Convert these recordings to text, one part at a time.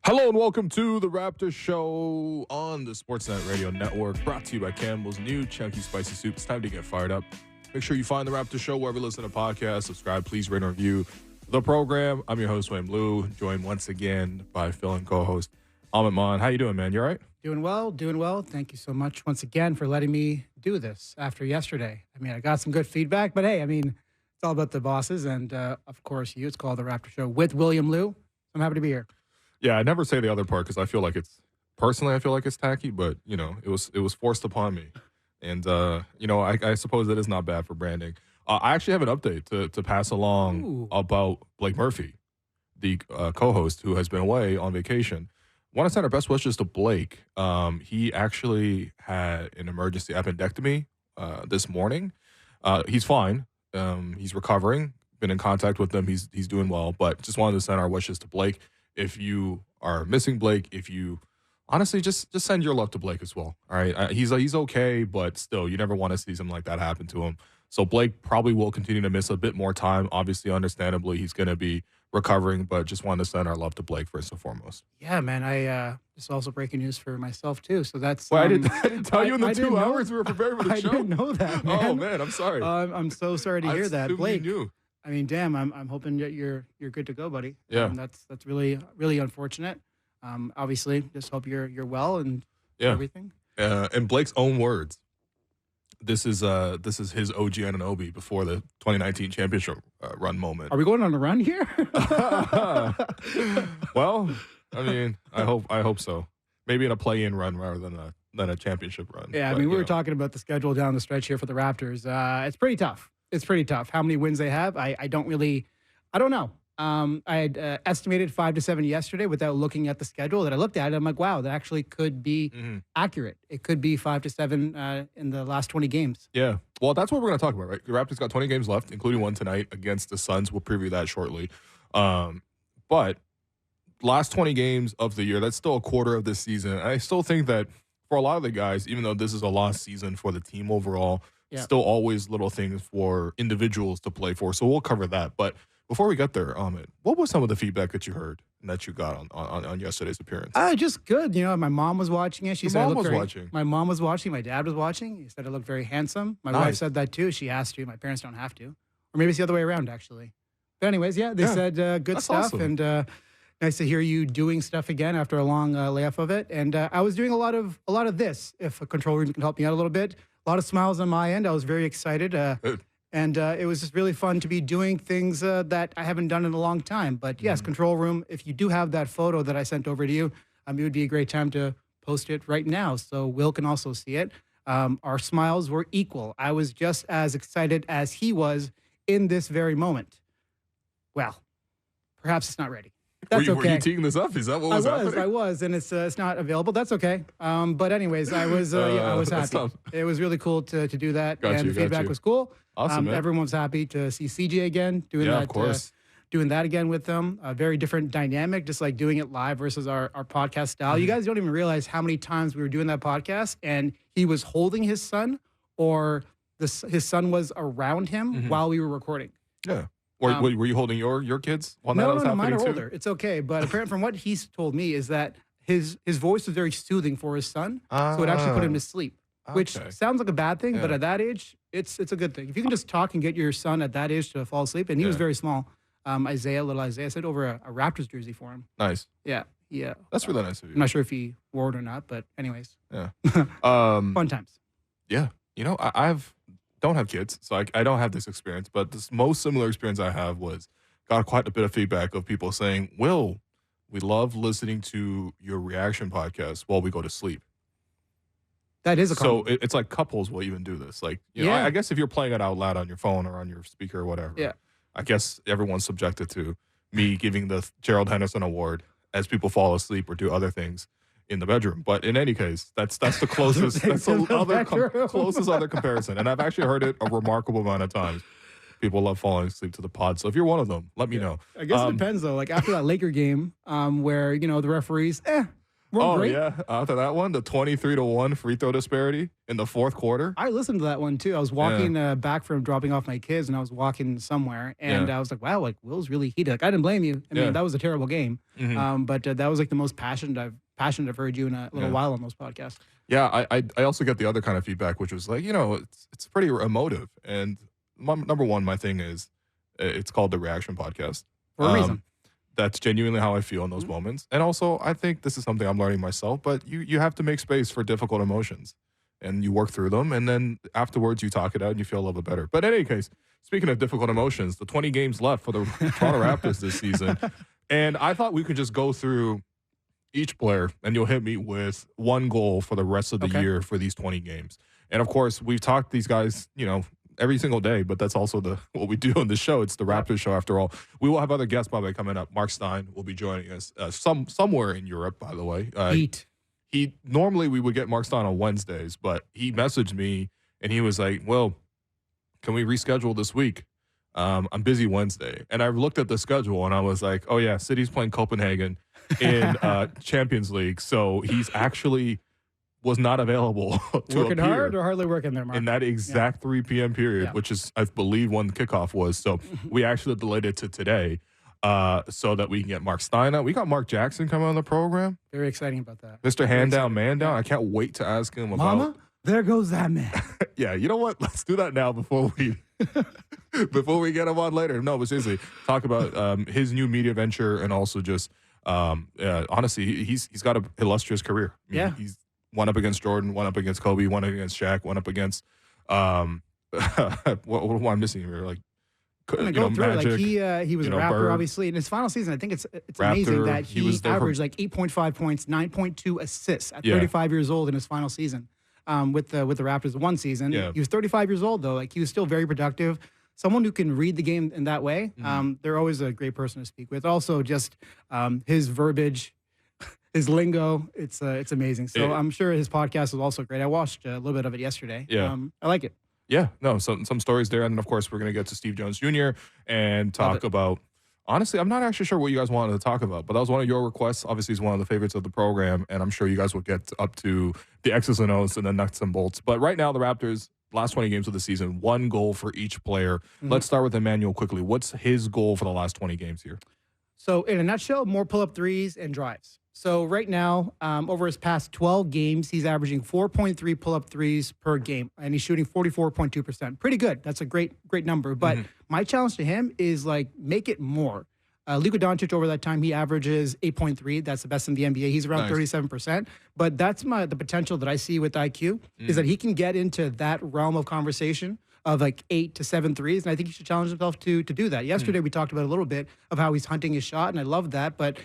Hello and welcome to the Raptors show on the Sportsnet Radio Network, brought to you by Campbell's new Chunky Spicy Soup. It's time to get fired up. Make sure you find the Raptors show wherever you listen to podcasts. Subscribe, please rate and review the program. I'm your host, Wayne Blue, joined once again by Phil and co-host Amit Mann. How you doing, man? You all right? Doing well. Thank you so much once again for letting me do this after yesterday. I mean, I got some good feedback, but hey, I mean, it's all about the bosses and, of course, you. It's called the Raptor Show with William Liu. I'm happy to be here. Yeah, I never say the other part because I feel like it's tacky, but, you know, it was forced upon me. And, I suppose that is not bad for branding. I actually have an update to pass along about Blake Murphy, the co-host who has been away on vacation. Want to send our best wishes to Blake. He actually had an emergency appendectomy this morning. He's fine. He's recovering. Been in contact with him. He's doing well. But just wanted to send our wishes to Blake. If you are missing Blake, if you honestly just send your love to Blake as well. All right, he's okay, but still, you never want to see something like that happen to him. So Blake probably will continue to miss a bit more time. Obviously, understandably, he's going to be recovering, but just wanted to send our love to Blake first and foremost. Yeah, man. It's also breaking news for myself too. So that's. Well, I didn't tell you in the 2 hours we were preparing for the show. I didn't know that, man. Oh man, I'm sorry. I'm so sorry to hear that, Blake. You knew. I mean, damn. I'm hoping that you're good to go, buddy. Yeah. That's really unfortunate. Obviously, just hope you're well and everything. In Blake's own words, this is his OG Anunoby before the 2019 championship run moment. Are we going on a run here? Well, I mean, I hope so. Maybe in a play-in run rather than a championship run. Yeah, I mean, we were talking about the schedule down the stretch here for the Raptors. It's pretty tough. How many wins they have, I don't know. I had estimated 5 to 7 yesterday without looking at the schedule. That I looked at it, I'm like, wow, that actually could be accurate. It could be 5 to 7 in the last 20 games. Yeah. Well, that's what we're going to talk about, right? The Raptors got 20 games left, including one tonight against the Suns. We'll preview that shortly. But last 20 games of the year, that's still a quarter of this season. I still think that for a lot of the guys, even though this is a lost season for the team overall, still always little things for individuals to play for. So we'll cover that. But before we get there, Amit, what was some of the feedback that you heard and that you got on yesterday's appearance? Just good. You know, my mom was watching it. She said mom was watching. My mom was watching. My dad was watching. He said I looked very handsome. My wife said that too. She asked to. My parents don't have to. Or maybe it's the other way around, actually. But anyways, they said good stuff. Awesome. And nice to hear you doing stuff again after a long layoff of it. And I was doing a lot of this, if a control room can help me out a little bit. A lot of smiles on my end. I was very excited. And it was just really fun to be doing things that I haven't done in a long time. But yes, control room, if you do have that photo that I sent over to you, it would be a great time to post it right now so Will can also see it. Our smiles were equal. I was just as excited as he was in this very moment. Well, perhaps it's not ready. That's okay. Were you teeing this up? Is that what was happening? I was, and it's not available. That's okay. But anyways, I was happy. It was really cool to do that, and the feedback was cool. Awesome, man. Everyone was happy to see CJ again doing that. Of course. Doing that again with them. A very different dynamic, just like doing it live versus our podcast style. You guys don't even realize how many times we were doing that podcast, and he was holding his son, or his son was around him while we were recording. Yeah. Or were you holding your kids while that was happening mine are too? older. It's okay. But apparently from what he's told me is that his voice was very soothing for his son. So it actually put him to sleep, which sounds like a bad thing. But at that age, it's a good thing. If you can just talk and get your son at that age to fall asleep. And he was very small. Little Isaiah sent over a Raptors jersey for him. Nice. Yeah. That's really nice of you. I'm not sure if he wore it or not, but anyways. Yeah. Fun times. Yeah. You know, don't have kids, so I don't have this experience, but the most similar experience I have got quite a bit of feedback of people saying, Will, we love listening to your reaction podcast while we go to sleep. That is a compliment. So it's like couples will even do this. Like, you know, I guess if you're playing it out loud on your phone or on your speaker or whatever, I guess everyone's subjected to me giving the Gerald Henderson Award as people fall asleep or do other things in the bedroom. But in any case, that's the closest closest other comparison. And I've actually heard it a remarkable amount of times. People love falling asleep to the pod. So if you're one of them, let me know. I guess it depends though. Like after that Laker game, where the referees, Oh, great. yeah. After that one, the 23-1 free throw disparity in the fourth quarter. I listened to that one, too. I was walking back from dropping off my kids, and I was walking somewhere, and I was like, wow, like, Will's really heated. Like, I didn't blame you. I mean, that was a terrible game. But that was, like, the most passionate I've heard you in a little while on those podcasts. Yeah, I also get the other kind of feedback, which was like, it's pretty emotive. And number one, my thing is, it's called the Reaction Podcast. For a reason. That's genuinely how I feel in those moments. And also, I think this is something I'm learning myself, but you have to make space for difficult emotions. And you work through them, and then afterwards you talk it out and you feel a little bit better. But in any case, speaking of difficult emotions, the 20 games left for the Toronto Raptors this season. And I thought we could just go through each player, and you'll hit me with one goal for the rest of the year for these 20 games. And, of course, we've talked these guys, every single day, but that's also what we do on the show. It's the Raptors show, after all. We will have other guests, by the way, coming up. Marc Stein will be joining us somewhere in Europe, by the way. Normally we would get Marc Stein on Wednesdays, but he messaged me and he was like, well, can we reschedule this week? I'm busy Wednesday. And I looked at the schedule and I was like, oh yeah, City's playing Copenhagen in Champions League. So he's actually was not available to working appear hard or hardly working there, Mark? in that exact 3 p.m. period, which is, I believe, when the kickoff was. So we actually delayed it to today so that we can get Marc Stein out. We got Mark Jackson coming on the program. Very exciting about that. Mr. Hand Down, Man Down. I can't wait to ask him about. Mama, there goes that man. Yeah, you know what? Let's do that now before we get him on later. No, but seriously, talk about his new media venture and also just honestly, he's got an illustrious career. I mean, he's one up against Jordan, one up against Kobe, one up against Shaq, one up against what am I missing here? Like, Magic. Like he was a Raptor, Bird. Obviously, in his final season. I think it's Raptor, amazing that he averaged from like 8.5 points, 9.2 assists at 35 years old in his final season with the Raptors. One season, he was 35 years old though. Like he was still very productive. Someone who can read the game in that way. They're always a great person to speak with. Also, just his verbiage. His lingo, it's amazing. So I'm sure his podcast was also great. I watched a little bit of it yesterday. Yeah. I like it. Yeah, no, some stories there. And then, of course, we're going to get to Steve Jones Jr. and talk about, honestly, I'm not actually sure what you guys wanted to talk about, but that was one of your requests. Obviously, he's one of the favorites of the program, and I'm sure you guys will get up to the X's and O's and the nuts and bolts. But right now, the Raptors, last 20 games of the season, one goal for each player. Let's start with Immanuel quickly. What's his goal for the last 20 games here? So in a nutshell, more pull-up threes and drives. So right now, over his past 12 games, he's averaging 4.3 pull-up threes per game, and he's shooting 44.2%. Pretty good. That's a great number. But my challenge to him is, like, make it more. Luka Doncic, over that time, he averages 8.3. That's the best in the NBA. He's around 37%. But that's the potential that I see with IQ, is that he can get into that realm of conversation of like 8 to 7 threes. And I think he should challenge himself to do that. Yesterday, we talked about a little bit of how he's hunting his shot, and I love that. But,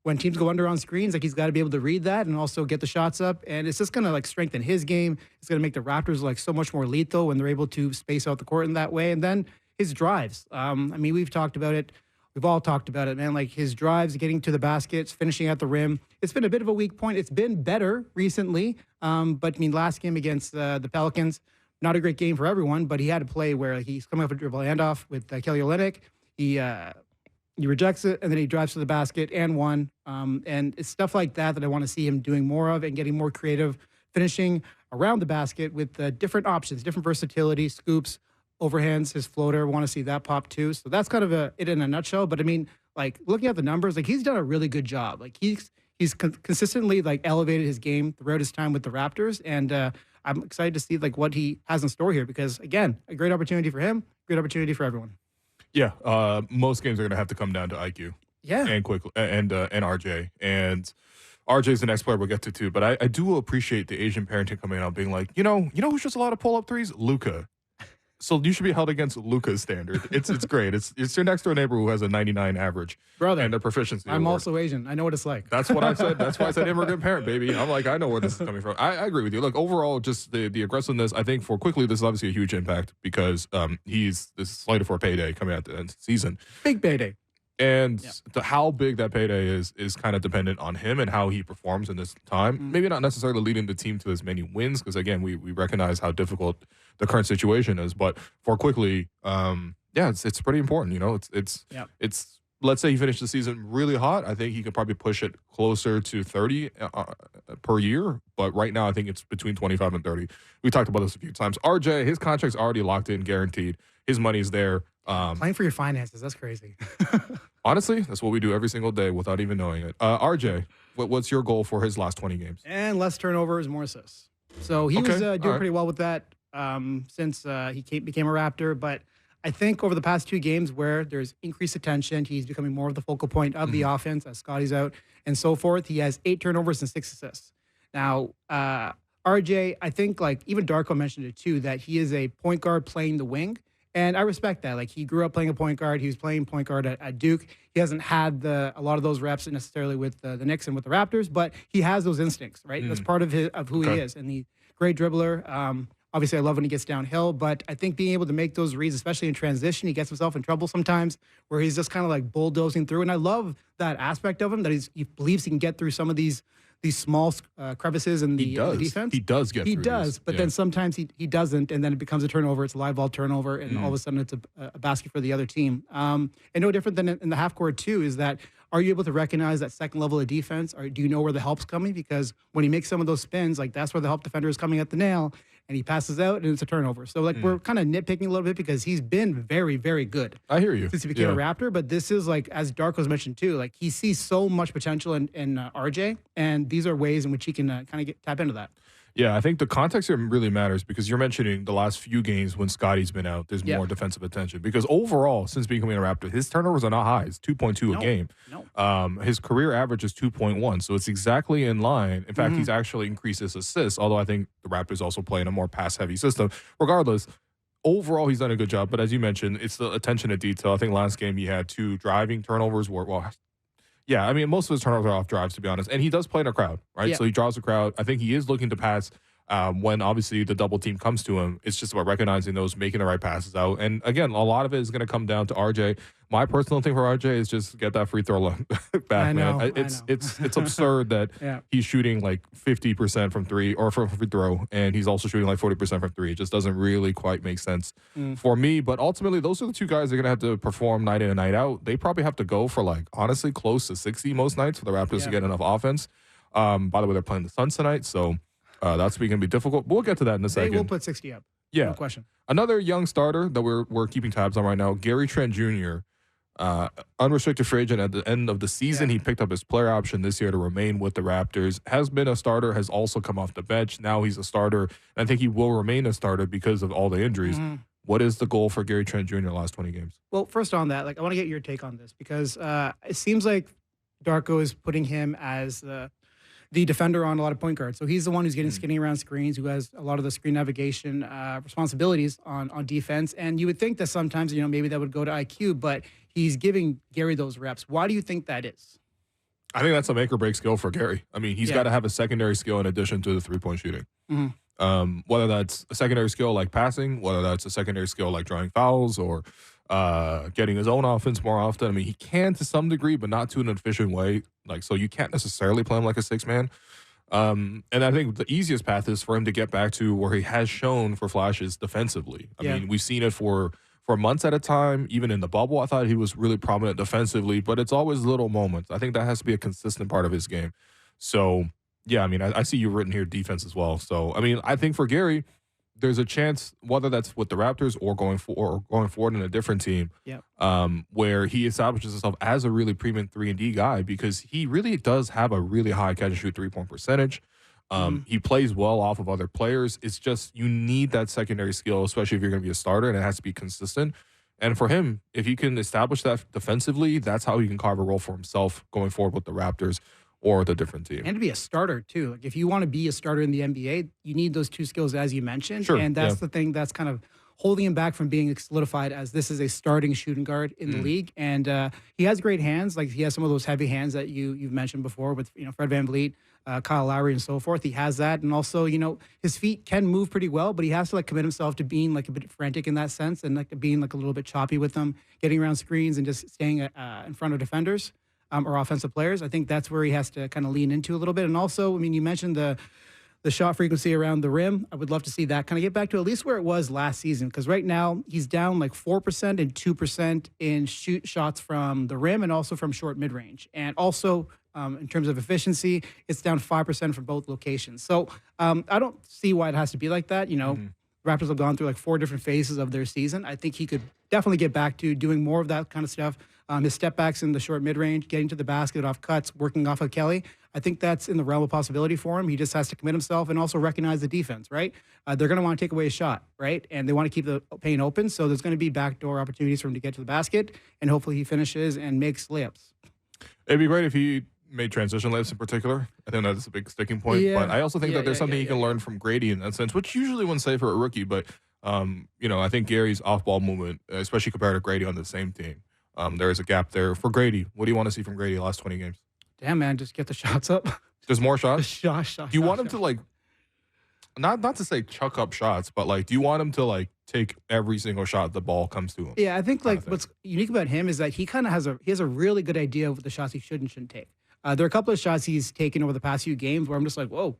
when teams go under on screens, like he's got to be able to read that and also get the shots up. And it's just going to like strengthen his game. It's going to make the Raptors like so much more lethal when they're able to space out the court in that way. And then his drives. I mean, we've talked about it. We've all talked about it, man. Like his drives, getting to the baskets, finishing at the rim. It's been a bit of a weak point. It's been better recently. But I mean, last game against the Pelicans, not a great game for everyone, but he had a play where he's coming off a dribble handoff with Kelly Olynyk. He rejects it, and then he drives to the basket and one. And it's stuff like that I want to see him doing more of and getting more creative, finishing around the basket with different options, different versatility, scoops, overhands, his floater. Want to see that pop too. So that's kind of it in a nutshell. But I mean, like looking at the numbers, like he's done a really good job. Like he's consistently like elevated his game throughout his time with the Raptors. And I'm excited to see like what he has in store here because, again, a great opportunity for him, great opportunity for everyone. Yeah, most games are going to have to come down to IQ. Yeah. And Quickley and RJ. And RJ's the next player we'll get to too. But I do appreciate the Asian parenting coming out being like, you know who's just a lot of pull-up threes? Luka. So you should be held against Luka's standard. It's great. It's your next door neighbor who has a 99 average. Brother. And a proficiency I'm award. Also Asian. I know what it's like. That's what I said. That's why I said immigrant parent, baby. I'm like, I know where this is coming from. I agree with you. Look, overall, just the aggressiveness, I think for Quickley, this is obviously a huge impact because this is slated for a payday coming out the end of the season. Big payday. And how big that payday is kind of dependent on him and how he performs in this time. Maybe not necessarily leading the team to as many wins because, again, we recognize how difficult the current situation is. But for Quickley, it's pretty important. It's let's say he finished the season really hot, I think he could probably push it closer to 30 per year. But right now, I think it's between 25 and 30. We talked about this a few times. RJ, his contract's already locked in, guaranteed. His money's there. Playing for your finances, that's crazy. Honestly, that's what we do every single day without even knowing it. RJ, what's your goal for his last 20 games? And less turnovers, more assists. So he was doing pretty well with that since he became a Raptor. But I think over the past 2 games where there's increased attention, he's becoming more of the focal point of the offense as Scotty's out and so forth. He has 8 turnovers and 6 assists. Now, RJ, I think like even Darko mentioned it too, that he is a point guard playing the wing. And I respect that. Like he grew up playing a point guard. He was playing point guard at Duke. He hasn't had a lot of those reps necessarily with the Knicks and with the Raptors, but he has those instincts, right? That's part of who he is. And the great dribbler. Obviously, I love when he gets downhill, but I think being able to make those reads, especially in transition, he gets himself in trouble sometimes where he's just kind of like bulldozing through. And I love that aspect of him, that he believes he can get through some of these small crevices in the defense. He does get through He does, but then sometimes he doesn't, and then it becomes a turnover. It's a live ball turnover, and all of a sudden it's a basket for the other team. And no different than in the half court too, is that are you able to recognize that second level of defense, or do you know where the help's coming? Because when he makes some of those spins, like that's where the help defender is coming at the nail, and he passes out, and it's a turnover. So like we're kind of nitpicking a little bit because he's been very, very good. I hear you. Since he became a Raptor, but this is like, as Darko's mentioned too, like he sees so much potential in RJ, and these are ways in which he can kind of tap into that. Yeah, I think the context here really matters because you're mentioning the last few games when Scotty's been out, there's more defensive attention. Because overall, since becoming a Raptor, his turnovers are not high. It's 2.2 a game. His career average is 2.1, so it's exactly in line. In fact, he's actually increased his assists, although I think the Raptors also play in a more pass-heavy system. Regardless, overall, he's done a good job. But as you mentioned, it's the attention to detail. I think last game he had 2 driving turnovers where, yeah, I mean, most of his turnovers are off drives, to be honest. And he does play in a crowd, right? Yeah. So he draws a crowd. I think he is looking to pass when, obviously, the double team comes to him. It's just about recognizing those, making the right passes out. And, again, a lot of it is going to come down to RJ. My personal thing for RJ is just get that free throw back, man. It's absurd that he's shooting like 50% from 3 or from free throw, and he's also shooting like 40% from 3. It just doesn't really quite make sense for me. But ultimately, those are the 2 guys that are going to have to perform night in and night out. They probably have to go for like, honestly, close to 60 most nights for the Raptors to get enough offense. By the way, they're playing the Suns tonight, so that's going to be difficult. But we'll get to that in a second. They will put 60 up. Yeah. No question. Another young starter that we're keeping tabs on right now, Gary Trent Jr., unrestricted free agent at the end of the season. He picked up his player option this year to remain with the Raptors. Has been a starter, has also come off the bench. Now he's a starter, and I think he will remain a starter because of all the injuries. What is the goal for Gary Trent Jr. in the last 20 games? Well, first on that, like I want to get your take on this because it seems like Darko is putting him as the defender on a lot of point guards. So he's the one who's getting skinny around screens, who has a lot of the screen navigation responsibilities on defense. And you would think that sometimes, maybe that would go to IQ, but he's giving Gary those reps. Why do you think that is? I think that's a make or break skill for Gary. I mean, he's got to have a secondary skill in addition to the 3-point shooting. Whether that's a secondary skill like passing, whether that's a secondary skill like drawing fouls or getting his own offense more often. I mean, he can to some degree, but not to an efficient way. Like, so you can't necessarily play him like a 6-man. And I think the easiest path is for him to get back to where he has shown for flashes defensively. I mean, we've seen it for months at a time. Even in the bubble, I thought he was really prominent defensively, but it's always little moments. I think that has to be a consistent part of his game. So, yeah, I mean, I see you written here defense as well. So, I mean, I think for Gary, there's a chance, whether that's with the Raptors or going forward in a different team, where he establishes himself as a really premium 3-and-D guy because he really does have a really high catch-and-shoot 3-point percentage. He plays well off of other players. It's just you need that secondary skill, especially if you're going to be a starter, and it has to be consistent. And for him, if he can establish that defensively, that's how he can carve a role for himself going forward with the Raptors or the different team. And to be a starter, too. Like if you want to be a starter in the NBA, you need those 2 skills, as you mentioned. Sure, and that's the thing that's kind of holding him back from being solidified as this is a starting shooting guard in the league. And he has great hands. Like he has some of those heavy hands that you've mentioned before with Fred VanVleet, Kyle Lowry, and so forth. He has that. And also, his feet can move pretty well, but he has to commit himself to being a bit frantic in that sense and being a little bit choppy with them, getting around screens and just staying in front of defenders. Or offensive players. I think that's where he has to kind of lean into a little bit. And also, I mean, you mentioned the the shot frequency around the rim. I would love to see that kind of get back to at least where it was last season, because right now he's down like 4% and 2% in shots from the rim and also from short mid-range. And also in terms of efficiency, it's down 5% from both locations. So I don't see why it has to be like that. You know, Raptors have gone through like 4 different phases of their season. I think he could definitely get back to doing more of that kind of stuff. His step backs in the short mid-range, getting to the basket off cuts, working off of Kelly. I think that's in the realm of possibility for him. He just has to commit himself and also recognize the defense, right? They're going to want to take away a shot, right? And they want to keep the paint open. So there's going to be backdoor opportunities for him to get to the basket. And hopefully he finishes and makes layups. It'd be great if he made transition layups in particular. I think that's a big sticking point. Yeah. But I also think that there's something you can learn from Grady in that sense, which usually wouldn't say for a rookie. But, you know, I think Gary's off-ball movement, especially compared to Grady on the same team, there is a gap there. For Grady, what do you want to see from Grady the last 20 games? Damn, man, just get the shots up. Just more shots? Shots. Do you want him to, like, not to say chuck up shots, but, like, do you want him to, like, take every single shot the ball comes to him? Yeah, I think, like, what's unique about him is that he kind of has a really good idea of the shots he should and shouldn't take. There are a couple of shots he's taken over the past few games where I'm just like, whoa,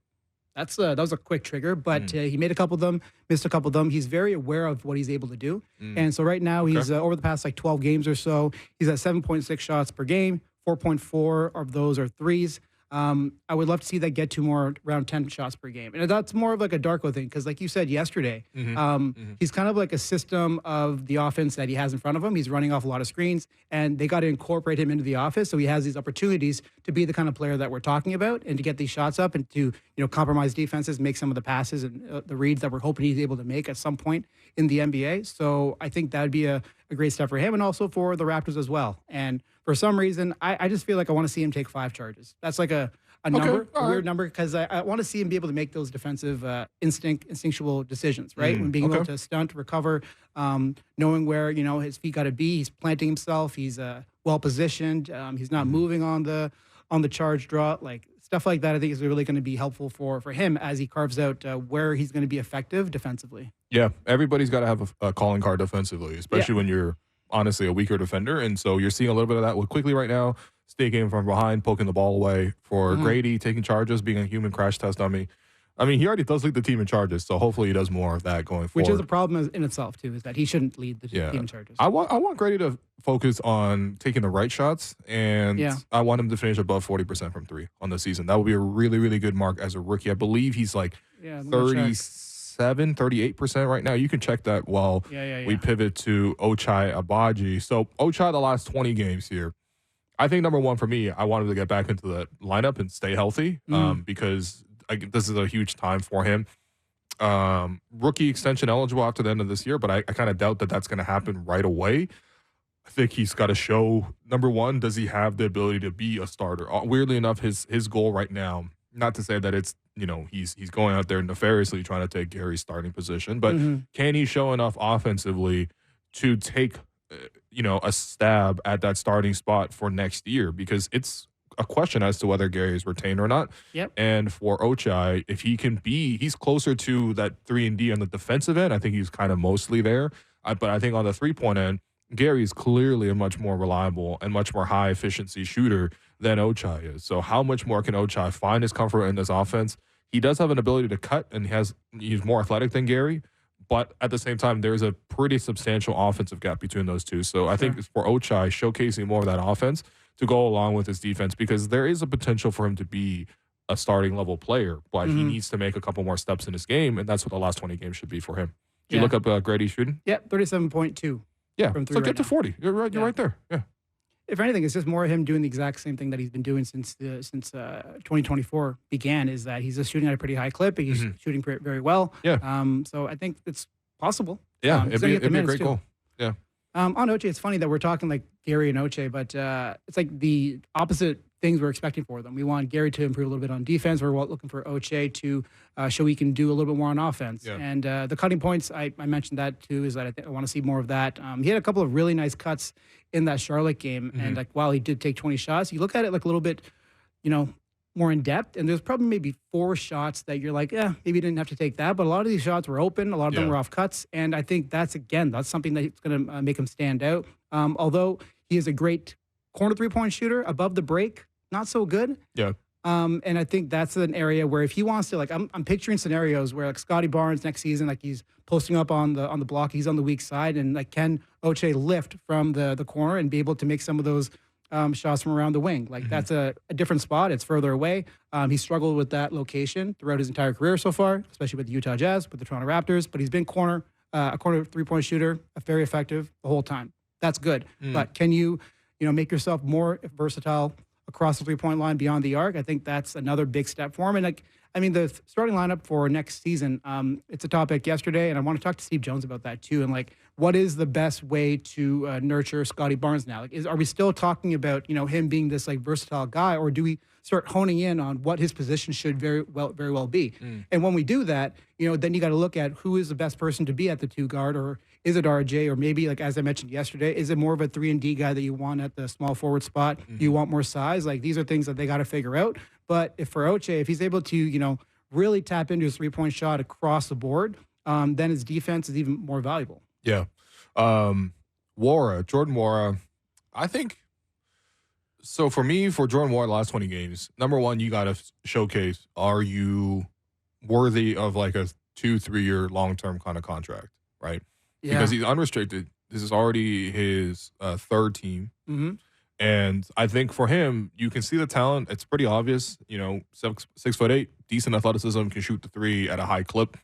that was a quick trigger. But he made a couple of them, missed a couple of them. He's very aware of what he's able to do. And so right now he's over the past like 12 games or so, he's at 7.6 shots per game. 4.4 of those are threes. I would love to see that get to more around 10 shots per game. And that's more of like a Darko thing because like you said yesterday, he's kind of like a system of the offense that he has in front of him. He's running off a lot of screens, and they got to incorporate him into the offense so he has these opportunities to be the kind of player that we're talking about and to get these shots up and to compromise defenses, make some of the passes and the reads that we're hoping he's able to make at some point in the NBA. So I think that would be a great step for him and also for the Raptors as well. And for some reason, I just feel like I want to see him take 5 charges. That's like a number, a weird number, because I want to see him be able to make those defensive instinctual decisions, right? When being able to stunt, recover, knowing where, his feet got to be. He's planting himself. He's well-positioned. He's not moving on the charge draw. Like, stuff like that I think is really going to be helpful for him as he carves out where he's going to be effective defensively. Yeah, everybody's got to have a calling card defensively, especially when you're honestly a weaker defender. And so you're seeing a little bit of that with Quickley right now, staking from behind, poking the ball away. For Grady, taking charges, being a human crash test dummy. I mean, he already does lead the team in charges, so hopefully he does more of that going forward. Which is a problem in itself, too, is that he shouldn't lead the team in charges. I want Grady to focus on taking the right shots, and I want him to finish above 40% from 3 on the season. That would be a really, really good mark as a rookie. I believe he's like 38% right now. You can check that while we pivot to Ochai Agbaji. So Ochai, the last 20 games here, I think number one for me, I wanted to get back into the lineup and stay healthy because this is a huge time for him. Rookie extension eligible after the end of this year, but I kind of doubt that that's going to happen right away. I think he's got to show, number one, does he have the ability to be a starter? Weirdly enough, his goal right now, not to say that it's, he's going out there nefariously trying to take Gary's starting position, but can he show enough offensively to take, a stab at that starting spot for next year? Because it's a question as to whether Gary is retained or not. And for Ochai, if he can he's closer to that 3-and-D on the defensive end. I think he's kind of mostly there. But I think on the three-point end, Gary is clearly a much more reliable and much more high-efficiency shooter than Ochai is. So how much more can Ochai find his comfort in this offense? He does have an ability to cut, and he's more athletic than Gary. But at the same time, there's a pretty substantial offensive gap between those two. So I think for Ochai, showcasing more of that offense to go along with his defense, because there is a potential for him to be a starting level player, but he needs to make a couple more steps in his game, and that's what the last 20 games should be for him. Did you look up Grady shooting? Yeah, 37.2. Yeah, so get to 40. You're right. You're right there. Yeah. If anything, it's just more of him doing the exact same thing that he's been doing since 2024 began. Is that he's just shooting at a pretty high clip. He's shooting very well. Yeah. So I think it's possible. Yeah, it'd be a great goal. Yeah. On Ochai, it's funny that we're talking like Gary and Ochai, but it's like the opposite things we're expecting for them. We want Gary to improve a little bit on defense. We're looking for Ochai to show he can do a little bit more on offense. Yeah. And the cutting points, I mentioned that too, is that I want to see more of that. He had a couple of really nice cuts in that Charlotte game. And like while he did take 20 shots, you look at it like a little bit, more in depth. And there's probably maybe 4 shots that you're like, maybe you didn't have to take that. But a lot of these shots were open. A lot of them were off cuts. And I think that's something that's going to make him stand out. Although he is a great corner 3-point shooter above the break, not so good. Yeah. And I think that's an area where if he wants to, like, I'm picturing scenarios where like Scotty Barnes next season, like he's posting up on the block, he's on the weak side, and like can Oche lift from the corner and be able to make some of those shots from around the wing. Like that's a different spot. It's further away. He struggled with that location throughout his entire career so far, especially with the Utah Jazz, with the Toronto Raptors. But he's been a corner 3-point shooter, very effective the whole time. That's good. But can you make yourself more versatile across the 3-point line beyond the arc? I think that's another big step for him. And like, I mean, the starting lineup for next season, it's a topic yesterday, and I want to talk to Steve Jones about that too. And like, what is the best way to nurture Scotty Barnes now? Like, are we still talking about him being this like versatile guy, or do we start honing in on what his position should very well be? And when we do that, then you got to look at who is the best person to be at the 2 guard, or is it RJ, or maybe like as I mentioned yesterday, is it more of a 3-and-D guy that you want at the small forward spot? Do you want more size? Like these are things that they got to figure out. But if for Oche, if he's able to really tap into his 3-point shot across the board, then his defense is even more valuable. Yeah. Jordan Nwora, I think. So for me, for Jordan Nwora, the last 20 games, number one, you got to showcase, are you worthy of like a 2-3 year long-term kind of contract, right? Yeah. Because he's unrestricted. This is already his third team. And I think for him, you can see the talent. It's pretty obvious, 6'8", decent athleticism, can shoot the 3 at a high clip,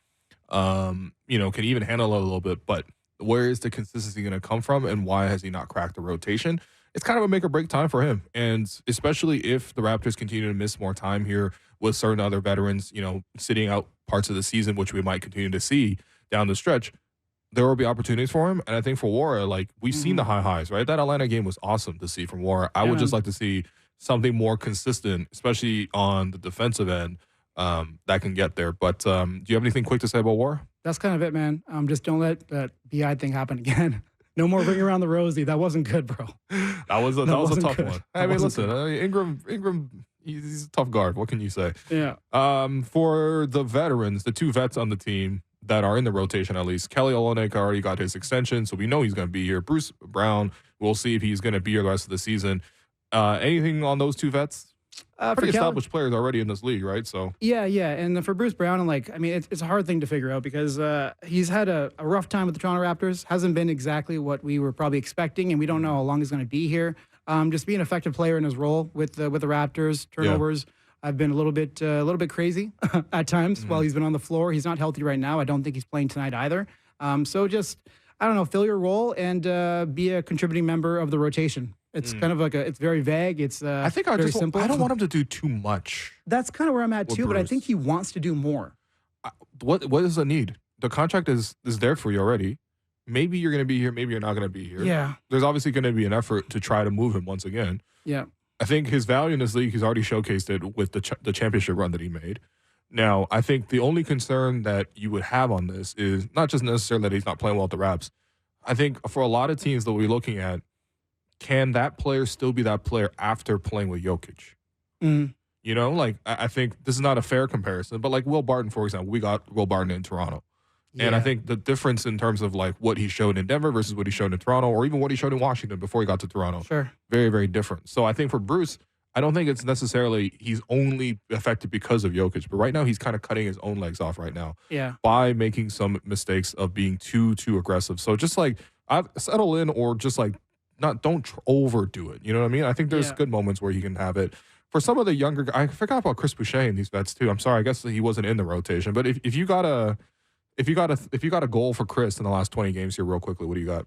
can even handle it a little bit. But where is the consistency going to come from, and why has he not cracked the rotation? It's kind of a make or break time for him. And especially if the Raptors continue to miss more time here with certain other veterans, sitting out parts of the season, which we might continue to see down the stretch, there will be opportunities for him. And I think for Nwora, like we've seen the highs, right? That Atlanta game was awesome to see from Nwora. I would just like to see something more consistent, especially on the defensive end, that can get there. But do you have anything quick to say about Nwora? That's kind of it, man. Just don't let that BI thing happen again. No more ring around the rosy. That wasn't good, bro. That was a tough one. I mean, listen, Ingram, he's a tough guard. What can you say? Yeah. For the veterans, the 2 vets on the team that are in the rotation at least, Kelly Olynyk already got his extension, so we know he's going to be here. Bruce Brown, we'll see if he's going to be here the rest of the season. Anything on those 2 vets? Pretty established players already in this league, right? So yeah. And for Bruce Brown, it's a hard thing to figure out because he's had a rough time with the Toronto Raptors. Hasn't been exactly what we were probably expecting, and we don't know how long he's going to be here. Just being an effective player in his role with the Raptors, turnovers. Yeah. I've been a little bit crazy at times while he's been on the floor. He's not healthy right now. I don't think he's playing tonight either. So just, I don't know, fill your role and be a contributing member of the rotation. It's kind of like it's very vague. It's I think very simple. I don't want him to do too much. That's kind of where I'm at too, Bruce. But I think he wants to do more. What is the need? The contract is there for you already. Maybe you're going to be here. Maybe you're not going to be here. Yeah. There's obviously going to be an effort to try to move him once again. Yeah. I think his value in this league, he's already showcased it with the championship run that he made. Now, I think the only concern that you would have on this is not just necessarily that he's not playing well at the Raps. I think for a lot of teams that we're looking at, can that player still be that player after playing with Jokic? I think this is not a fair comparison, but like Will Barton, for example, we got Will Barton in Toronto. Yeah. And I think the difference in terms of like what he showed in Denver versus what he showed in Toronto, or even what he showed in Washington before he got to Toronto, very, very different. So I think for Bruce, I don't think it's necessarily he's only affected because of Jokic, but right now he's kind of cutting his own legs off right now by making some mistakes of being too aggressive. So just like I've settle in, or just like don't overdo it. You know what I mean? I think there's good moments where he can have it. For some of the younger guys, I forgot about Chris Boucher in these vets too. I'm sorry, I guess he wasn't in the rotation. But if you got a goal for Chris in the last 20 games here, real quickly, what do you got?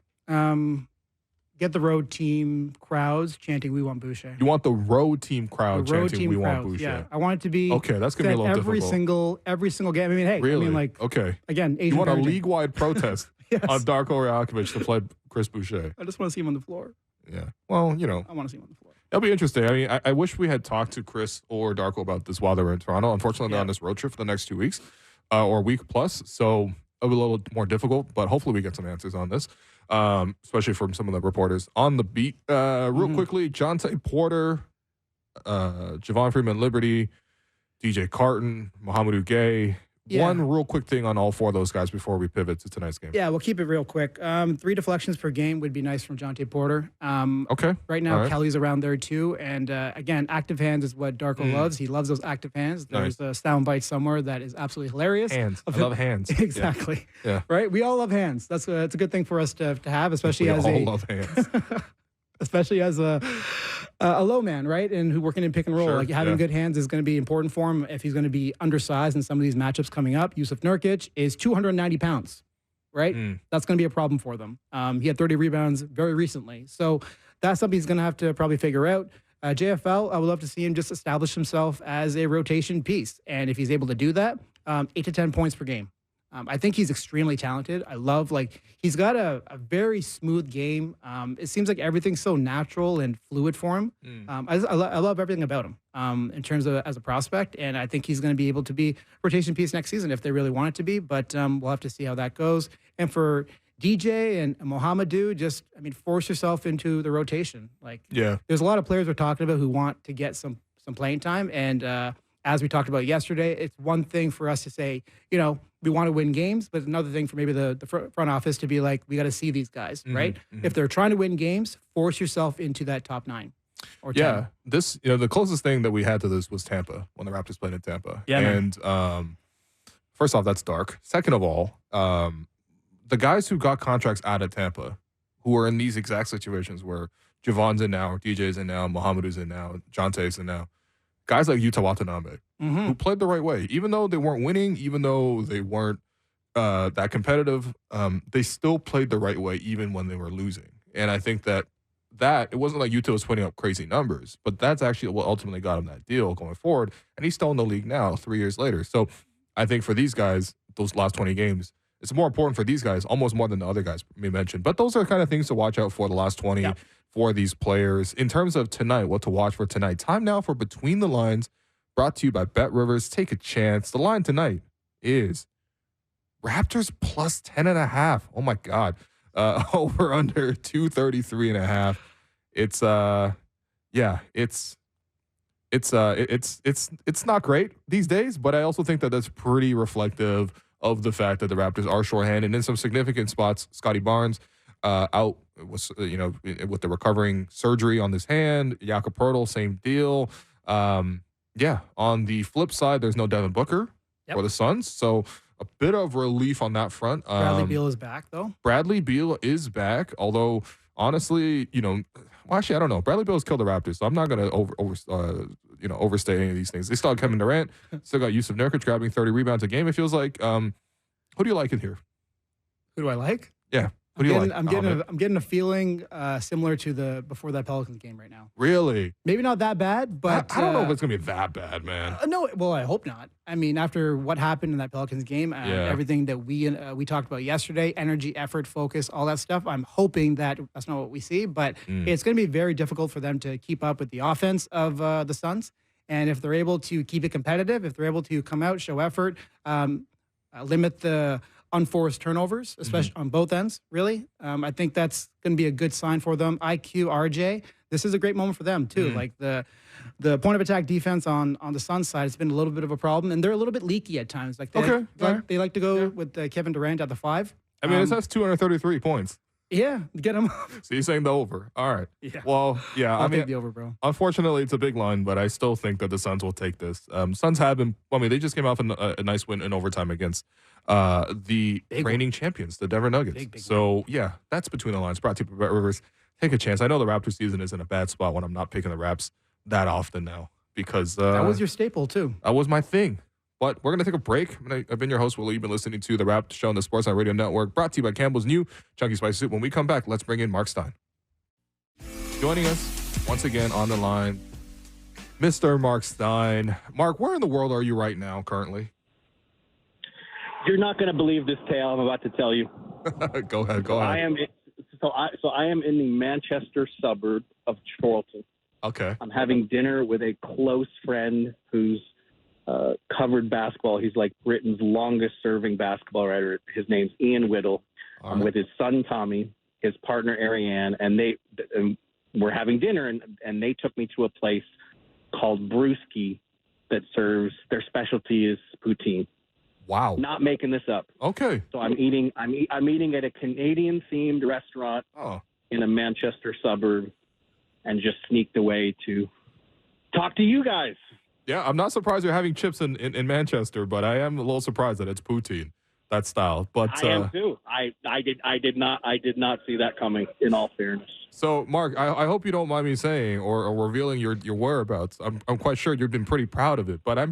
Get the road team crowds chanting "We want Boucher." You want the road team crowd chanting "We want Boucher"? Yeah, I want it to be okay. That's gonna be a little difficult. Every single game. I mean, hey, really? I mean, like, okay. Again, you want a league-wide protest on Darko Rajakovic to play Chris Boucher? I just want to see him on the floor. Yeah. Well, I want to see him on the floor. That'll be interesting. I mean, I wish we had talked to Chris or Darko about this while they were in Toronto. Unfortunately, they're on this road trip for the next 2 weeks, or a week plus. So it'll be a little more difficult, but hopefully we get some answers on this, especially from some of the reporters on the beat. Real quickly, Jonte Porter, Javon Freeman Liberty, DJ Carton, Mohamedou Gay, one real quick thing on all four of those guys before we pivot to tonight's game. Yeah, we'll keep it real quick. 3 deflections per game would be nice from Jonte Porter. Okay. Right now, Kelly's around there too. And again, active hands is what Darko loves. He loves those active hands. There's a soundbite somewhere that is absolutely hilarious. Hands. I love hands. Exactly. Yeah. Right? We all love hands. That's it's a good thing for us to have, especially we as all love hands. Especially as a low man, right? And who working in pick and roll. Sure, like having good hands is going to be important for him if he's going to be undersized in some of these matchups coming up. Yusuf Nurkic is 290 pounds, right? That's going to be a problem for them. He had 30 rebounds very recently. So that's something he's going to have to probably figure out. JFL, I would love to see him just establish himself as a rotation piece. And if he's able to do that, 8 to 10 points per game. I think he's extremely talented. I love, he's got a very smooth game. It seems like everything's so natural and fluid for him. I love everything about him in terms of as a prospect, and I think he's going to be able to be a rotation piece next season if they really want it to be, but we'll have to see how that goes. And for DJ and Mohamedou, force yourself into the rotation. There's a lot of players we're talking about who want to get some playing time, and as we talked about yesterday, it's one thing for us to say, we want to win games, but another thing for maybe the front office to be like, we got to see these guys, right? If they're trying to win games, force yourself into that top 9 or 10. Yeah, this, the closest thing that we had to this was Tampa, when the Raptors played in Tampa. Yeah, and first off, that's dark. Second of all, the guys who got contracts out of Tampa, who are in these exact situations where Javon's in now, DJ's in now, Mohamedou's in now, Jonte's in now, guys like Yuta Watanabe, who played the right way. Even though they weren't winning, even though they weren't that competitive, they still played the right way even when they were losing. And I think that it wasn't like Yuta was putting up crazy numbers, but that's actually what ultimately got him that deal going forward. And he's still in the league now, 3 years later. So I think for these guys, those last 20 games, it's more important for these guys, almost more than the other guys we mentioned. But those are kind of things to watch out for the last 20 for these players. In terms of tonight, what to watch for tonight, time now for Between the Lines, brought to you by Bet Rivers. Take a chance. The line tonight is Raptors plus 10.5. Oh my God. Over under 233.5. It's not great these days, but I also think that that's pretty reflective of the fact that the Raptors are shorthanded in some significant spots. Scotty Barnes out with the recovering surgery on his hand. Jakob Poeltl, same deal. On the flip side, there's no Devin Booker for the Suns, so a bit of relief on that front. Bradley Beal is back, though. Bradley Beal is back, although honestly, actually, I don't know. Bradley Beal's killed the Raptors, so I'm not going to overstate any of these things. They still have Kevin Durant, still got Yusuf Nurkic grabbing 30 rebounds a game. It feels like. Who do you like in here? Who do I like? Yeah. Who do you like? I'm getting a feeling similar to the before that Pelicans game right now. Really? Maybe not that bad, but I don't know if it's gonna be that bad, man. No, well, I hope not. I mean, after what happened in that Pelicans game, everything that we talked about yesterday, energy, effort, focus, all that stuff. I'm hoping that that's not what we see, but it's going to be very difficult for them to keep up with the offense of the Suns. And if they're able to keep it competitive, if they're able to come out, show effort, limit the unforced turnovers, especially on both ends, really. I think that's going to be a good sign for them. IQ, RJ, this is a great moment for them, too. Like the point of attack defense on the Suns side has been a little bit of a problem, and they're a little bit leaky at times. Like they like to go with Kevin Durant at the 5. I mean, it says 233 points. Yeah, get him. So you're saying the over. All right. Yeah. Well, yeah. I'll take the over, bro. Unfortunately, it's a big line, but I still think that the Suns will take this. Suns have been, they just came off a nice win in overtime against the reigning champions, the Denver Nuggets. Big so, yeah, that's Between the Lines. Brought to you by Bet Rivers. Take a chance. I know the Raptors season is in a bad spot when I'm not picking the Raps that often now because that was your staple, too. That was my thing. But we're going to take a break. I've been your host, Willie. You've been listening to the Raptors Show on the Sportsnet Radio Network, brought to you by Campbell's new Chunky Spicy Soup. When we come back, let's bring in Marc Stein. Joining us once again on the line, Mr. Marc Stein. Marc, where in the world are you right now currently? You're not going to believe this tale I'm about to tell you. Go ahead. I am in the Manchester suburb of Chorlton. Okay. I'm having dinner with a close friend who's covered basketball. He's like Britain's longest-serving basketball writer. His name's Ian Whittle. I'm with his son Tommy, his partner Ariane, and we're having dinner, and they took me to a place called Brewski that serves, their specialty is poutine. Wow. Not making this up. Okay. So I'm eating at a Canadian-themed restaurant in a Manchester suburb and just sneaked away to talk to you guys. Yeah, I'm not surprised you're having chips in Manchester, but I am a little surprised that it's poutine, that style. But I am too. I did not see that coming, in all fairness. So, Mark, I hope you don't mind me saying or revealing your whereabouts. I'm quite sure you've been pretty proud of it. But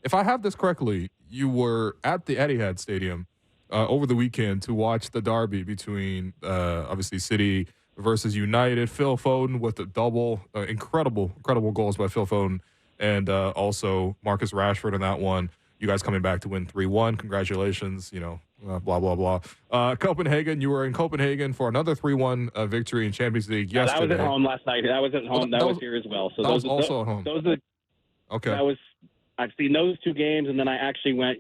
if I have this correctly, you were at the Etihad Stadium over the weekend to watch the derby between obviously City versus United. Phil Foden with a double, incredible goals by Phil Foden. And also Marcus Rashford in that one. You guys coming back to win 3-1. Congratulations, blah, blah, blah. Copenhagen, you were in Copenhagen for another 3-1 victory in Champions League yesterday. That was at home last night. That was at home. That was here as well. So that was also at home. Okay. I've seen those two games, and then I actually went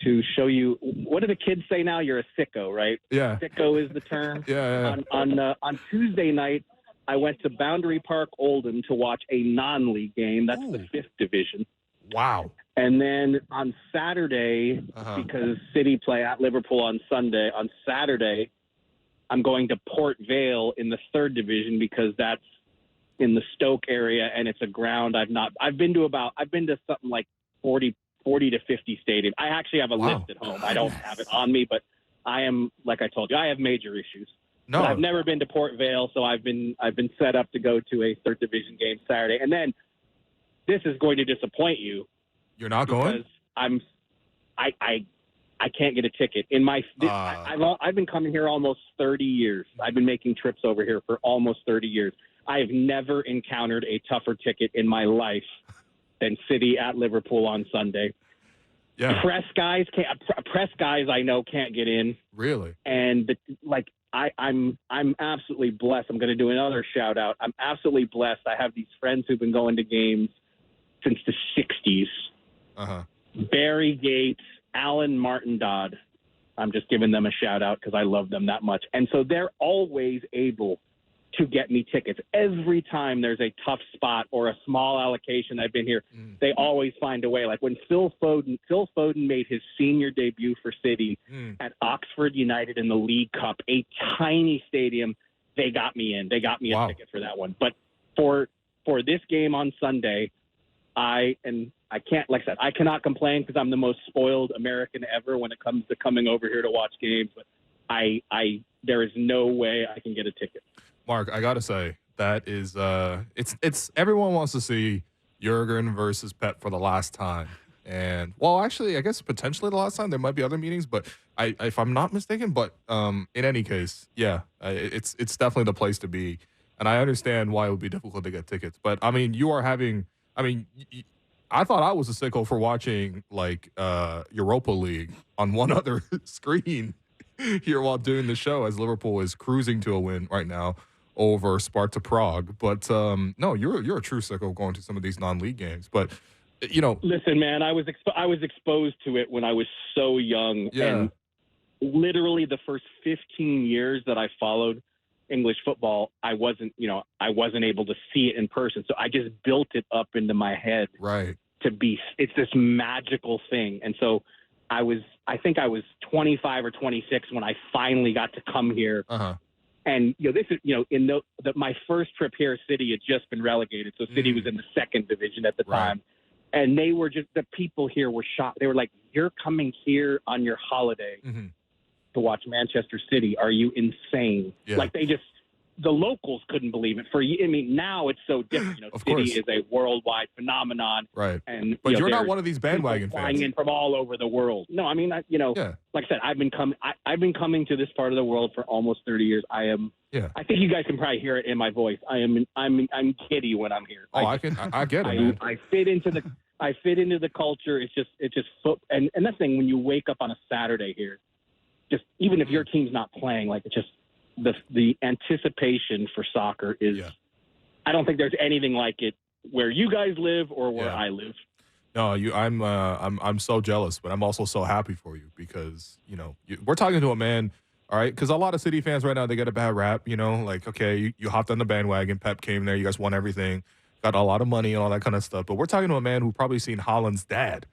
to show you. What do the kids say now? You're a sicko, right? Yeah. Sicko is the term. Yeah. On Tuesday night, I went to Boundary Park, Oldham, to watch a non-league game. That's the 5th division. Wow. And then on Saturday, because City play at Liverpool on Sunday, on Saturday, I'm going to Port Vale in the 3rd division because that's in the Stoke area, and it's a ground I've been to something like 40 to 50 stadiums. I actually have a list at home. I don't have it on me, but I am, like I told you, I have major issues. No, but I've never been to Port Vale, so I've been set up to go to a 3rd division game Saturday. And then this is going to disappoint you. You're not going? Because I can't get a ticket. I've been coming here almost 30 years. I've been making trips over here for almost 30 years. I have never encountered a tougher ticket in my life than City at Liverpool on Sunday. Yeah. Press guys I know can't get in. Really? And I'm absolutely blessed. I'm going to do another shout out. I'm absolutely blessed. I have these friends who've been going to games since the 60s. Barry Gates, Alan Martin Dodd. I'm just giving them a shout out because I love them that much. And so they're always able to get me tickets. Every time there's a tough spot or a small allocation, I've been here, they always find a way. Like when Phil Foden made his senior debut for City at Oxford United in the League Cup, a tiny stadium, they got me in. They got me a ticket for that one. But for this game on Sunday, I can't, like I said, I cannot complain because I'm the most spoiled American ever when it comes to coming over here to watch games. But there is no way I can get a ticket. Mark, I gotta say that is it's everyone wants to see Jurgen versus Pep for the last time, and well, actually, I guess potentially the last time. There might be other meetings, but if I'm not mistaken, but in any case, yeah, it's definitely the place to be, and I understand why it would be difficult to get tickets. But I mean, I thought I was a sicko for watching like Europa League on one other screen here while doing the show as Liverpool is cruising to a win right now over Sparta Prague. But no, you're a true sicko going to some of these non-league games. But listen, man, I was exposed to it when I was so young, and literally the first 15 years that I followed English football, I wasn't able to see it in person. So I just built it up into my head, right? It's this magical thing. And so I think I was 25 or 26 when I finally got to come here. And this is my first trip here. City had just been relegated, so City was in the 2nd division at the time, and they were the people here were shocked. They were like, "You're coming here on your holiday to watch Manchester City? Are you insane?" Yeah. Like the locals couldn't believe it. Now it's so different. City is a worldwide phenomenon, right? And but you're not one of these bandwagon fans flying in from all over the world. No, I mean, like I said, I've been coming to this part of the world for almost 30 years. I am. Yeah. I think you guys can probably hear it in my voice. I'm giddy when I'm here. I get it. Man. I fit into the culture. It's just and that's the thing when you wake up on a Saturday here, just even if your team's not playing, like it's just. The anticipation for soccer is I don't think there's anything like it where you guys live or where I live. No, I'm so jealous, but I'm also so happy for you because we're talking to a man, all right? Because a lot of City fans right now, they get a bad rap, like okay, you hopped on the bandwagon, Pep came there, you guys won everything, got a lot of money and all that kind of stuff. But we're talking to a man who probably seen Haaland's dad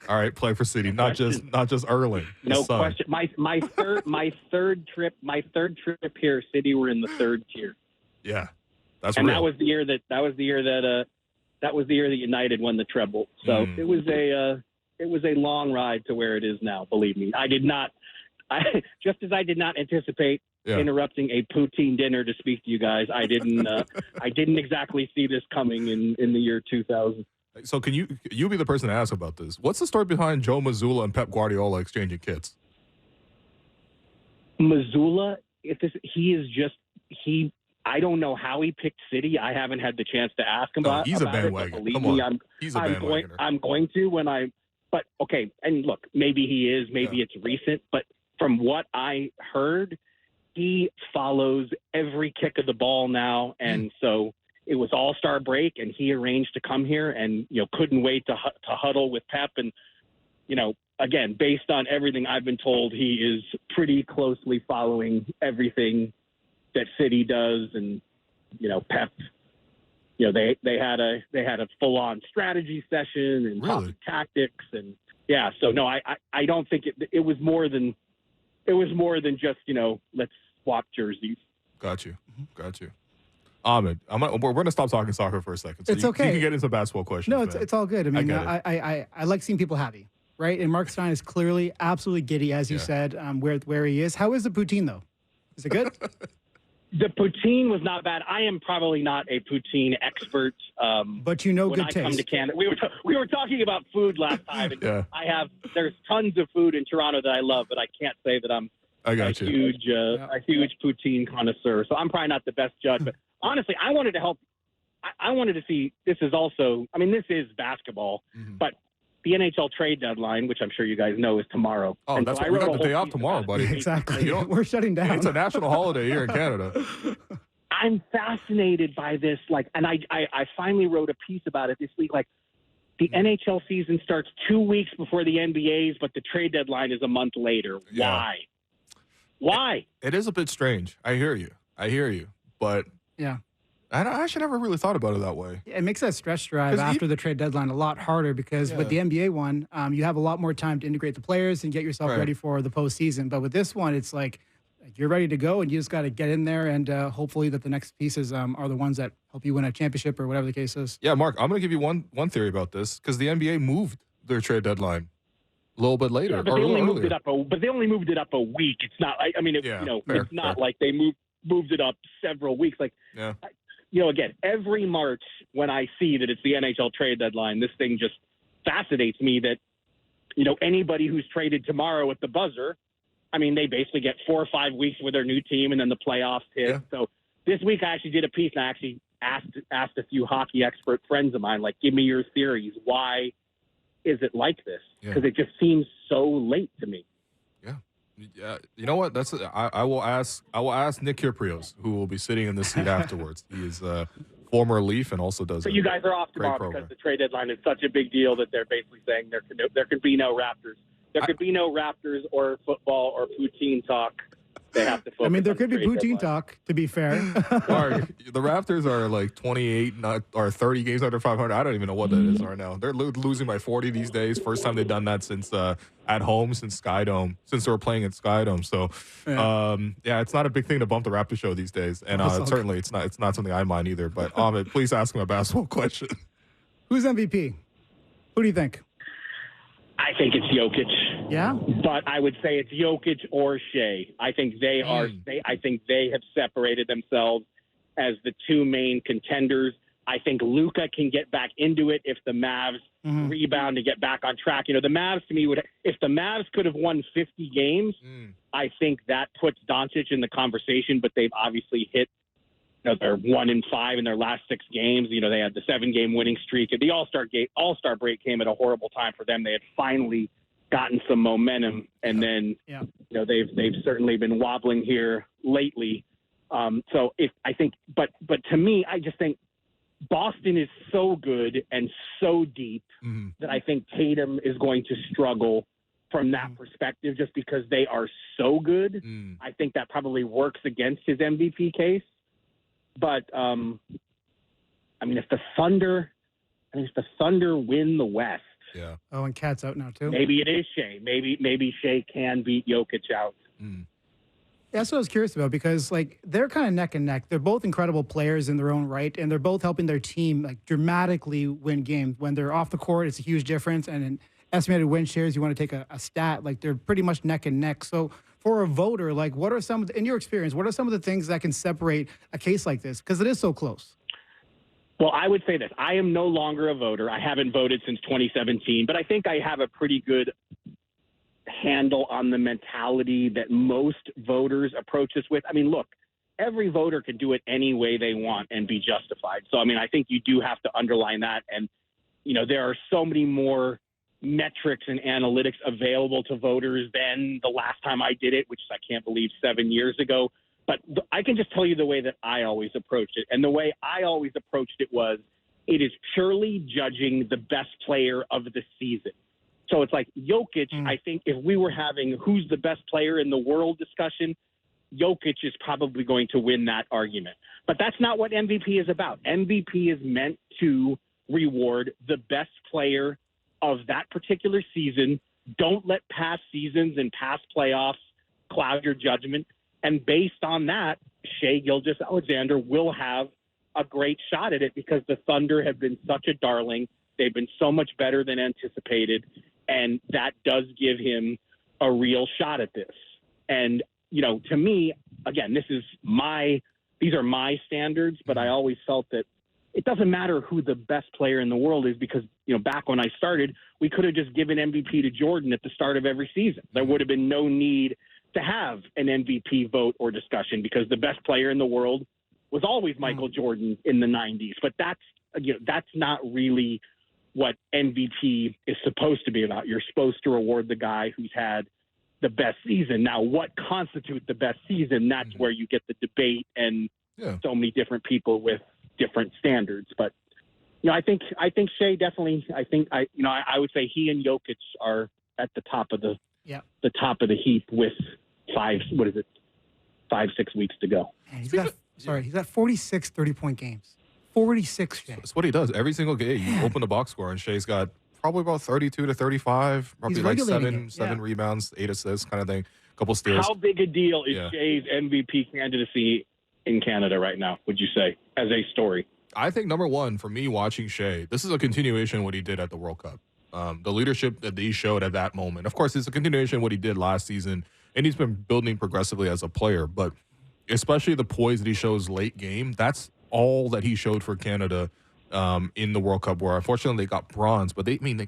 All right, play for City, not just Erling. No question. My third trip here, City were in the third tier. Yeah, that's and real. that was the year that United won the treble. So it was a long ride to where it is now. Believe me, I did not anticipate interrupting a poutine dinner to speak to you guys. I didn't exactly see this coming in the year 2000. So can you be the person to ask about this? What's the story behind Joe Mazzulla and Pep Guardiola exchanging kits? Mazzulla, I don't know how he picked City. I haven't had the chance to ask him about he's a bandwagon. Come on. He's a bandwagoner. I'm going to but okay, and look, maybe he is, maybe it's recent, but from what I heard, he follows every kick of the ball now, and so it was All-Star break, and he arranged to come here, and couldn't wait to huddle with Pep, and again, based on everything I've been told, he is pretty closely following everything that City does, and Pep. They had a full-on strategy session and talked tactics, and so no, I don't think it was more than just let's swap jerseys. Got you. Amit, we're going to stop talking soccer for a second. So it's okay. You can get into basketball questions. No, it's all good. I mean, I like seeing people happy, right? And Marc Stein is clearly absolutely giddy, as you said, where he is. How is the poutine, though? Is it good? The poutine was not bad. I am probably not a poutine expert. But good when I taste. come to Canada, we were talking about food last time. And there's tons of food in Toronto that I love, but I can't say that I'm a huge poutine connoisseur. So I'm probably not the best judge. But honestly, I wanted to help. I wanted to see. This is basketball, but the NHL trade deadline, which I'm sure you guys know, is tomorrow. Oh, and that's so we got the day off tomorrow, buddy. Exactly. We're shutting down. It's a national holiday here in Canada. I'm fascinated by this. And I finally wrote a piece about it this week. The NHL season starts 2 weeks before the NBA's, but the trade deadline is a month later. Yeah. Why? It is a bit strange. I hear you. But I actually never really thought about it that way. It makes that stretch drive after the trade deadline a lot harder because with the NBA one, you have a lot more time to integrate the players and get yourself ready for the postseason. But with this one, it's like you're ready to go and you just got to get in there and hopefully that the next pieces are the ones that help you win a championship or whatever the case is. Yeah, Mark, I'm going to give you one theory about this because the NBA moved their trade deadline a little bit later. Yeah, but they only moved it up a week. It's not. It's not like they moved it up several weeks. Again, every March when I see that it's the NHL trade deadline, this thing just fascinates me that, anybody who's traded tomorrow at the buzzer, they basically get 4 or 5 weeks with their new team and then the playoffs hit. Yeah. So this week I actually did a piece and I actually asked a few hockey expert friends of mine, give me your theories. Why is it like this? Because it just seems so late to me. Yeah, you know what? I will ask Nick Kyprios, who will be sitting in this seat afterwards. He is a former Leaf and also does. So you guys are off tomorrow because the trade deadline is such a big deal that they're basically saying there could be no Raptors. There could be no Raptors or football or poutine talk. They have to focus. There could be poutine talk, to be fair. Mark, the Raptors are 28 or 30 games under 500. I don't even know what that is right now. They're losing by 40 these days. First time they've done that since at home since Skydome, since they were playing at Skydome. So, it's not a big thing to bump the Raptor show these days, and certainly it's not something I mind either. But Amit, please ask him a basketball question. Who's MVP? Who do you think? I think it's Jokic. Yeah, but I would say it's Jokic or Shea. I think they are. I think they have separated themselves as the two main contenders. I think Luka can get back into it if the Mavs rebound and get back on track. The Mavs to me if the Mavs could have won 50 games, I think that puts Doncic in the conversation. But they've obviously hit. They're 1-5 in their last 6 games. They had the 7-game winning streak. The All-Star break came at a horrible time for them. They had finally gotten some momentum, and then they've certainly been wobbling here lately. But to me, I just think Boston is so good and so deep that I think Tatum is going to struggle from that perspective, just because they are so good. I think that probably works against his MVP case. But if the Thunder win the West, Yeah. Oh, and Cat's out now too. Maybe it is Shea. Maybe Shea can beat Jokic out. Mm. Yeah, that's what I was curious about because, like, they're kind of neck and neck. They're both incredible players in their own right, and they're both helping their team, like, dramatically win games. When they're off the court, it's a huge difference. And in estimated win shares, you want to take a stat, like, they're pretty much neck and neck. So for a voter, like, what are some, in your experience, what are some of the things that can separate a case like this? Because it is so close. Well, I would say this. I am no longer a voter. I haven't voted since 2017, but I think I have a pretty good handle on the mentality that most voters approach this with. I mean, look, every voter can do it any way they want and be justified. So, I mean, I think you do have to underline that. And, you know, there are so many more metrics and analytics available to voters than the last time I did it, which I can't believe 7 years ago. But I can just tell you the way that I always approached it. And the way I always approached it was, it is purely judging the best player of the season. So it's like Jokic, I think if we were having who's the best player in the world discussion, Jokic is probably going to win that argument. But that's not what MVP is about. MVP is meant to reward the best player of that particular season. Don't let past seasons and past playoffs cloud your judgment. And based on that, Shea Gilgeous-Alexander will have a great shot at it because the Thunder have been such a darling. They've been so much better than anticipated. And that does give him a real shot at this. And, you know, to me, again, these are my standards, but I always felt that it doesn't matter who the best player in the world is because, you know, back when I started, we could have just given MVP to Jordan at the start of every season. There would have been no need to have an MVP vote or discussion because the best player in the world was always Michael Jordan in the 90s. But that's not really what MVP is supposed to be about. You're supposed to reward the guy who's had the best season. Now, what constitutes the best season? That's where you get the debate and so many different people with different standards. But, you know, I think Shea definitely, I would say he and Jokic are at the top of the top of the heap with 5-6 weeks to go. Man, he's got 46 30-point games. 46, Shea. That's what he does every single game. You open the box score, and Shea's got probably about 32 to 35, probably like seven rebounds, 8 assists, kind of thing. A couple steals. How big a deal is Shea's MVP candidacy in Canada right now, would you say, as a story? I think number one, for me watching Shea, this is a continuation of what he did at the World Cup. The leadership that he showed at that moment. Of course, it's a continuation of what he did last season, and he's been building progressively as a player. But especially the poise that he shows late game, that's all that he showed for Canada in the World Cup, where unfortunately they got bronze. But they beat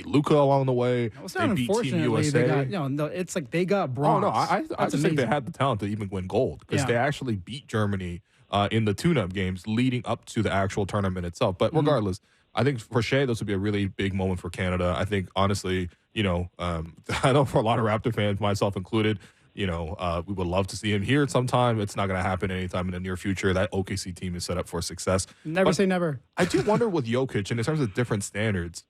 Luka along the way. They beat Team USA. It's like they got bronze. Oh no, I just think they had the talent to even win gold because they actually beat Germany in the tune-up games leading up to the actual tournament itself. But regardless, I think for Shea, this would be a really big moment for Canada. I think, honestly, I know for a lot of Raptor fans, myself included, we would love to see him here sometime. It's not going to happen anytime in the near future. That OKC team is set up for success. Never say never. I do wonder with Jokic, and in terms of different standards,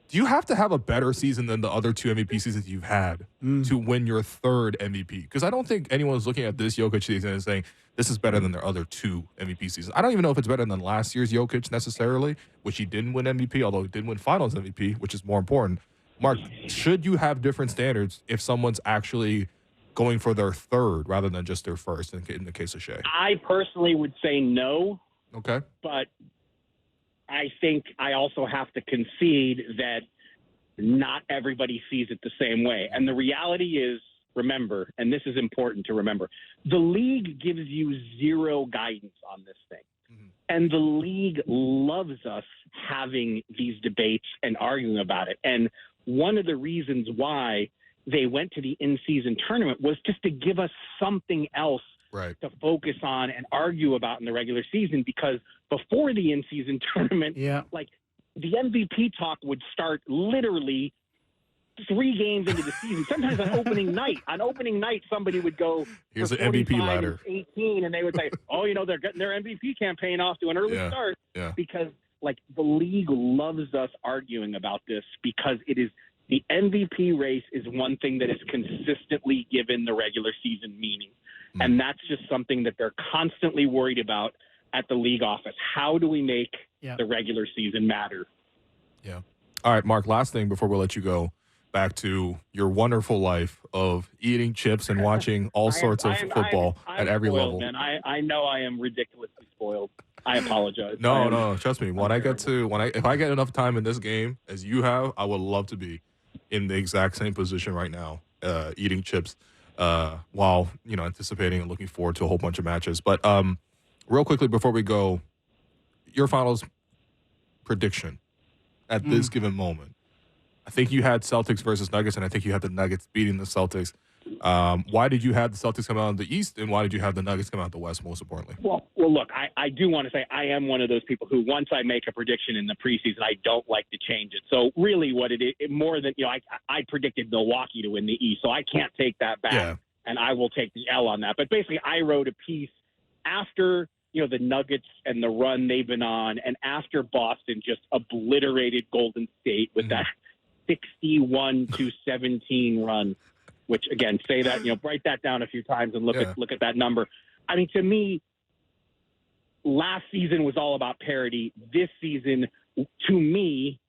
do you have to have a better season than the other 2 MVP seasons you've had to win your 3rd MVP? Because I don't think anyone's looking at this Jokic season and saying this is better than their other 2 MVP seasons. I don't even know if it's better than last year's Jokic necessarily, which he didn't win MVP, although he did win Finals MVP, which is more important. Mark, should you have different standards if someone's actually going for their 3rd rather than just their 1st in the case of Shea? I personally would say no. Okay. But I think I also have to concede that not everybody sees it the same way. And the reality is, remember, and this is important to remember, the league gives you 0 guidance on this thing. And the league loves us having these debates and arguing about it. And one of the reasons why they went to the in-season tournament was just to give us something else to focus on and argue about in the regular season, because before the in-season tournament, like the MVP talk would start literally 3 games into the season, sometimes on opening night. On opening night, somebody would go, here's an MVP ladder, 18, and they would say, they're getting their MVP campaign off to an early start because like the league loves us arguing about this, because it is the MVP race is one thing that is consistently given the regular season meaning. And that's just something that they're constantly worried about. at the league office. How do we make the regular season matter? Yeah. All right, Mark, last thing before we let you go, back to your wonderful life of eating chips and watching all sorts of football at every spoiled, level. Man. I know I am ridiculously spoiled. I apologize. No, trust me. If I get enough time in this game as you have, I would love to be in the exact same position right now, eating chips while anticipating and looking forward to a whole bunch of matches. But real quickly before we go, your finals prediction at this given moment. I think you had Celtics versus Nuggets, and I think you had the Nuggets beating the Celtics. Why did you have the Celtics come out in the East, and why did you have the Nuggets come out the West, most importantly? Well, look, I do want to say I am one of those people who, once I make a prediction in the preseason, I don't like to change it. So really what it is, more than, I predicted Milwaukee to win the East, so I can't take that back, and I will take the L on that. But basically, I wrote a piece after the Nuggets and the run they've been on, and after Boston just obliterated Golden State with that 61-17 run, which again, say that, write that down a few times and look at that number. I mean, to me, last season was all about parity. This season, to me,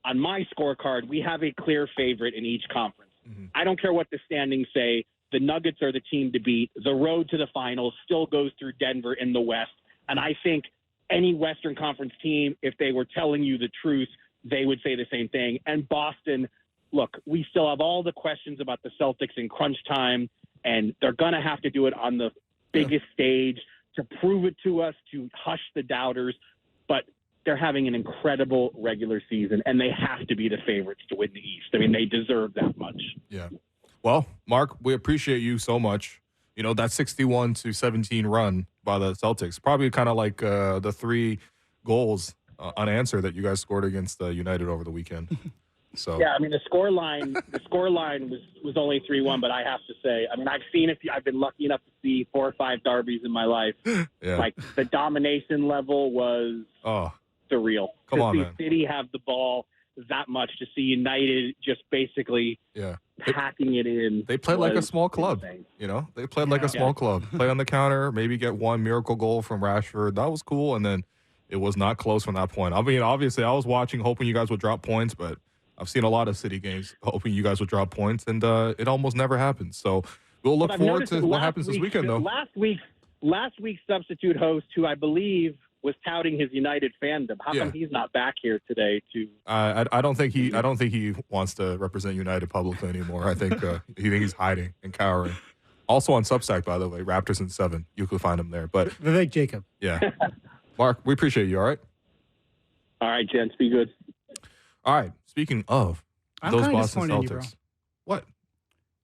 on my scorecard, we have a clear favorite in each conference. Mm-hmm. I don't care what the standings say. The Nuggets are the team to beat. The road to the finals still goes through Denver in the West. And I think any Western Conference team, if they were telling you the truth, they would say the same thing. And Boston, look, we still have all the questions about the Celtics in crunch time, and they're going to have to do it on the biggest stage to prove it to us, to hush the doubters. But they're having an incredible regular season, and they have to be the favorites to win the East. I mean, they deserve that much. Yeah. Well, Mark, we appreciate you so much. That 61-17 run by the Celtics, probably kind of like the 3 goals unanswered that you guys scored against United over the weekend. So yeah, I mean the score line was only 3-1, but I have to say, I mean I've been lucky enough to see 4 or 5 derbies in my life. Yeah. Like the domination level was surreal. Come on, man. City have the ball that much, to see United just basically packing it in. They played like a small club. Insane. They played like a small club. Play on the counter, maybe get one miracle goal from Rashford. That was cool, and then it was not close from that point. I mean, obviously, I was watching, hoping you guys would drop points, but I've seen a lot of City games hoping you guys would drop points, and it almost never happens. So we'll look forward to what happens this weekend, though. Last week's substitute host, who I believe was touting his United fandom. How come he's not back here today? I don't think he wants to represent United publicly anymore. I think he's hiding and cowering. Also on Substack, by the way, Raptors in 7. You could find him there. But Vivek Jacob. Yeah. Mark, we appreciate you, all right? All right, gents, be good. All right, speaking of those Boston Celtics. What?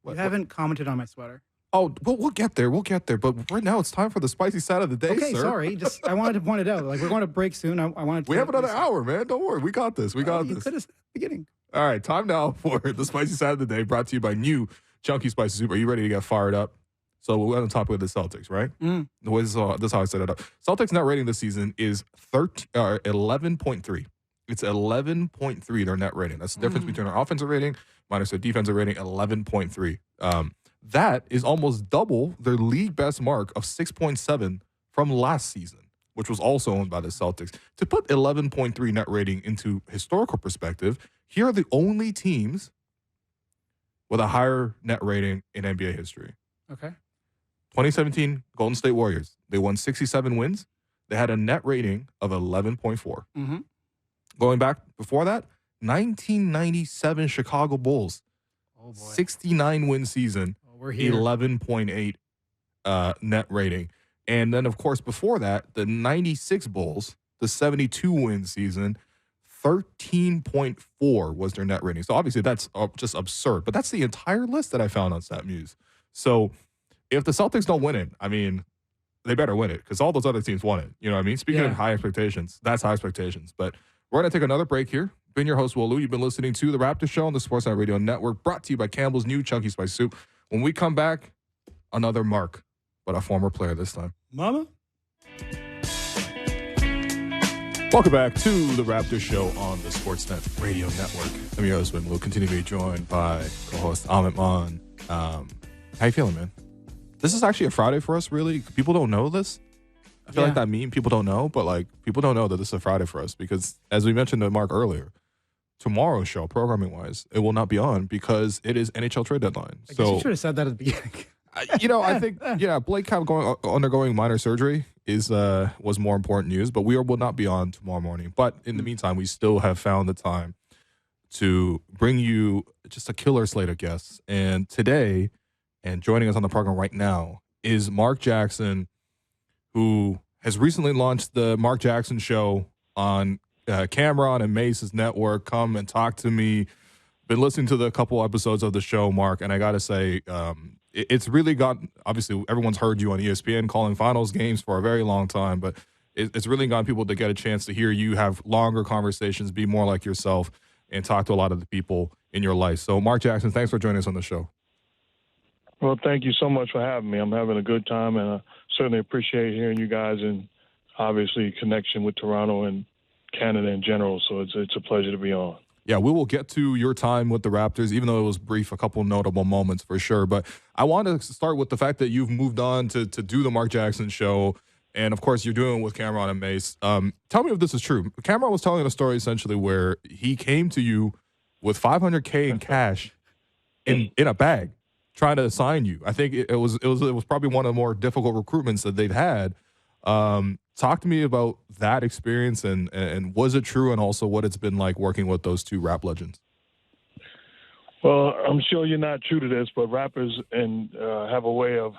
You haven't commented on my sweater. Oh, well, we'll get there. But right now it's time for the spicy side of the day, okay, sir. Sorry. I wanted to point it out. Like, we're going to break soon. I wanted to. We have another hour, man. Don't worry. We got this. We got this. You could have said at the beginning. All right, time now for the spicy side of the day, brought to you by new Chunky Spicy Soup. Are you ready to get fired up? So we're on top of the Celtics, right? The way this is how I set it up. Celtics net rating this season is 11.3. It's 11.3, their net rating. That's the difference between our offensive rating minus their defensive rating, 11.3. That is almost double their league best mark of 6.7 from last season, which was also owned by the Celtics. To put 11.3 net rating into historical perspective, here are the only teams with a higher net rating in NBA history. Okay. 2017 Golden State Warriors. They won 67 wins. They had a net rating of 11.4. Mm-hmm. Going back before that, 1997 Chicago Bulls. Oh, boy. 69-win season. We're here. 11.8 net rating. And then, of course, before that, the 96 Bulls, the 72-win season, 13.4 was their net rating. So, obviously, that's just absurd. But that's the entire list that I found on StatMuse. So, if the Celtics don't win it, I mean, they better win it because all those other teams won it. You know what I mean? Speaking of high expectations, that's high expectations. But we're going to take another break here. Been your host, Wolu. You've been listening to The Raptors Show on the Sportsnet Radio Network, brought to you by Campbell's new Chunky Spice Soup. When we come back, another Mark, but a former player this time. Mama? Welcome back to The Raptors Show on the Sportsnet Radio Network. I'm your host, Wolu. We'll continue to be joined by co-host Amit Mann. How you feeling, man? This is actually a Friday for us, really. People don't know this. I feel like that meme people don't know, but like people don't know that this is a Friday for us because, as we mentioned to Mark earlier, tomorrow's show, programming wise, it will not be on because it is NHL trade deadline. I guess you should have said that at the beginning. I think Blake kind of undergoing minor surgery was more important news, but we will not be on tomorrow morning. But in the meantime, we still have found the time to bring you just a killer slate of guests. And today, and joining us on the program right now, is Mark Jackson, who has recently launched the Mark Jackson Show on Cameron and Mace's network. Come and talk to me. Been listening to the couple episodes of the show, Mark, and I got to say, it's really gotten, obviously, everyone's heard you on ESPN calling finals games for a very long time, but it's really gotten people to get a chance to hear you have longer conversations, be more like yourself, and talk to a lot of the people in your life. So, Mark Jackson, thanks for joining us on the show. Well, thank you so much for having me. I'm having a good time, and I certainly appreciate hearing you guys and obviously connection with Toronto and Canada in general. So it's a pleasure to be on. Yeah, we will get to your time with the Raptors, even though it was brief, a couple notable moments for sure. But I want to start with the fact that you've moved on to do the Mark Jackson Show. And, of course, you're doing it with Cameron and Mace. Tell me if this is true. Cameron was telling a story essentially where he came to you with $500K in cash in a bag trying to sign you. I think it was probably one of the more difficult recruitments that they've had. Talk to me about that experience and was it true, and also what it's been like working with those two rap legends. Well, I'm sure you're not true to this, but rappers have a way of,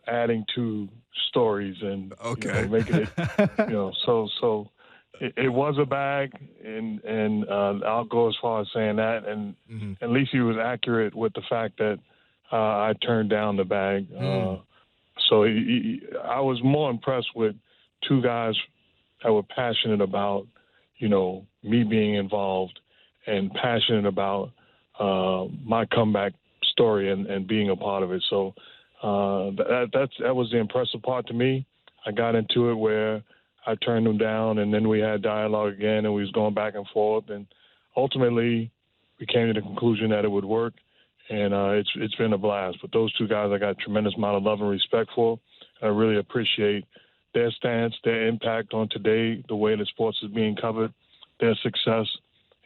adding to stories and making it, so it was a bag, and I'll go as far as saying that, and at least he was accurate with the fact that I turned down the bag. So I was more impressed with two guys that were passionate about, me being involved and passionate about my comeback story and being a part of it. So that was the impressive part to me. I got into it where I turned them down, and then we had dialogue again, and we was going back and forth, and ultimately we came to the conclusion that it would work, and it's been a blast. But those two guys I got a tremendous amount of love and respect for. I really appreciate their stance, their impact on today, the way the sports is being covered, their success,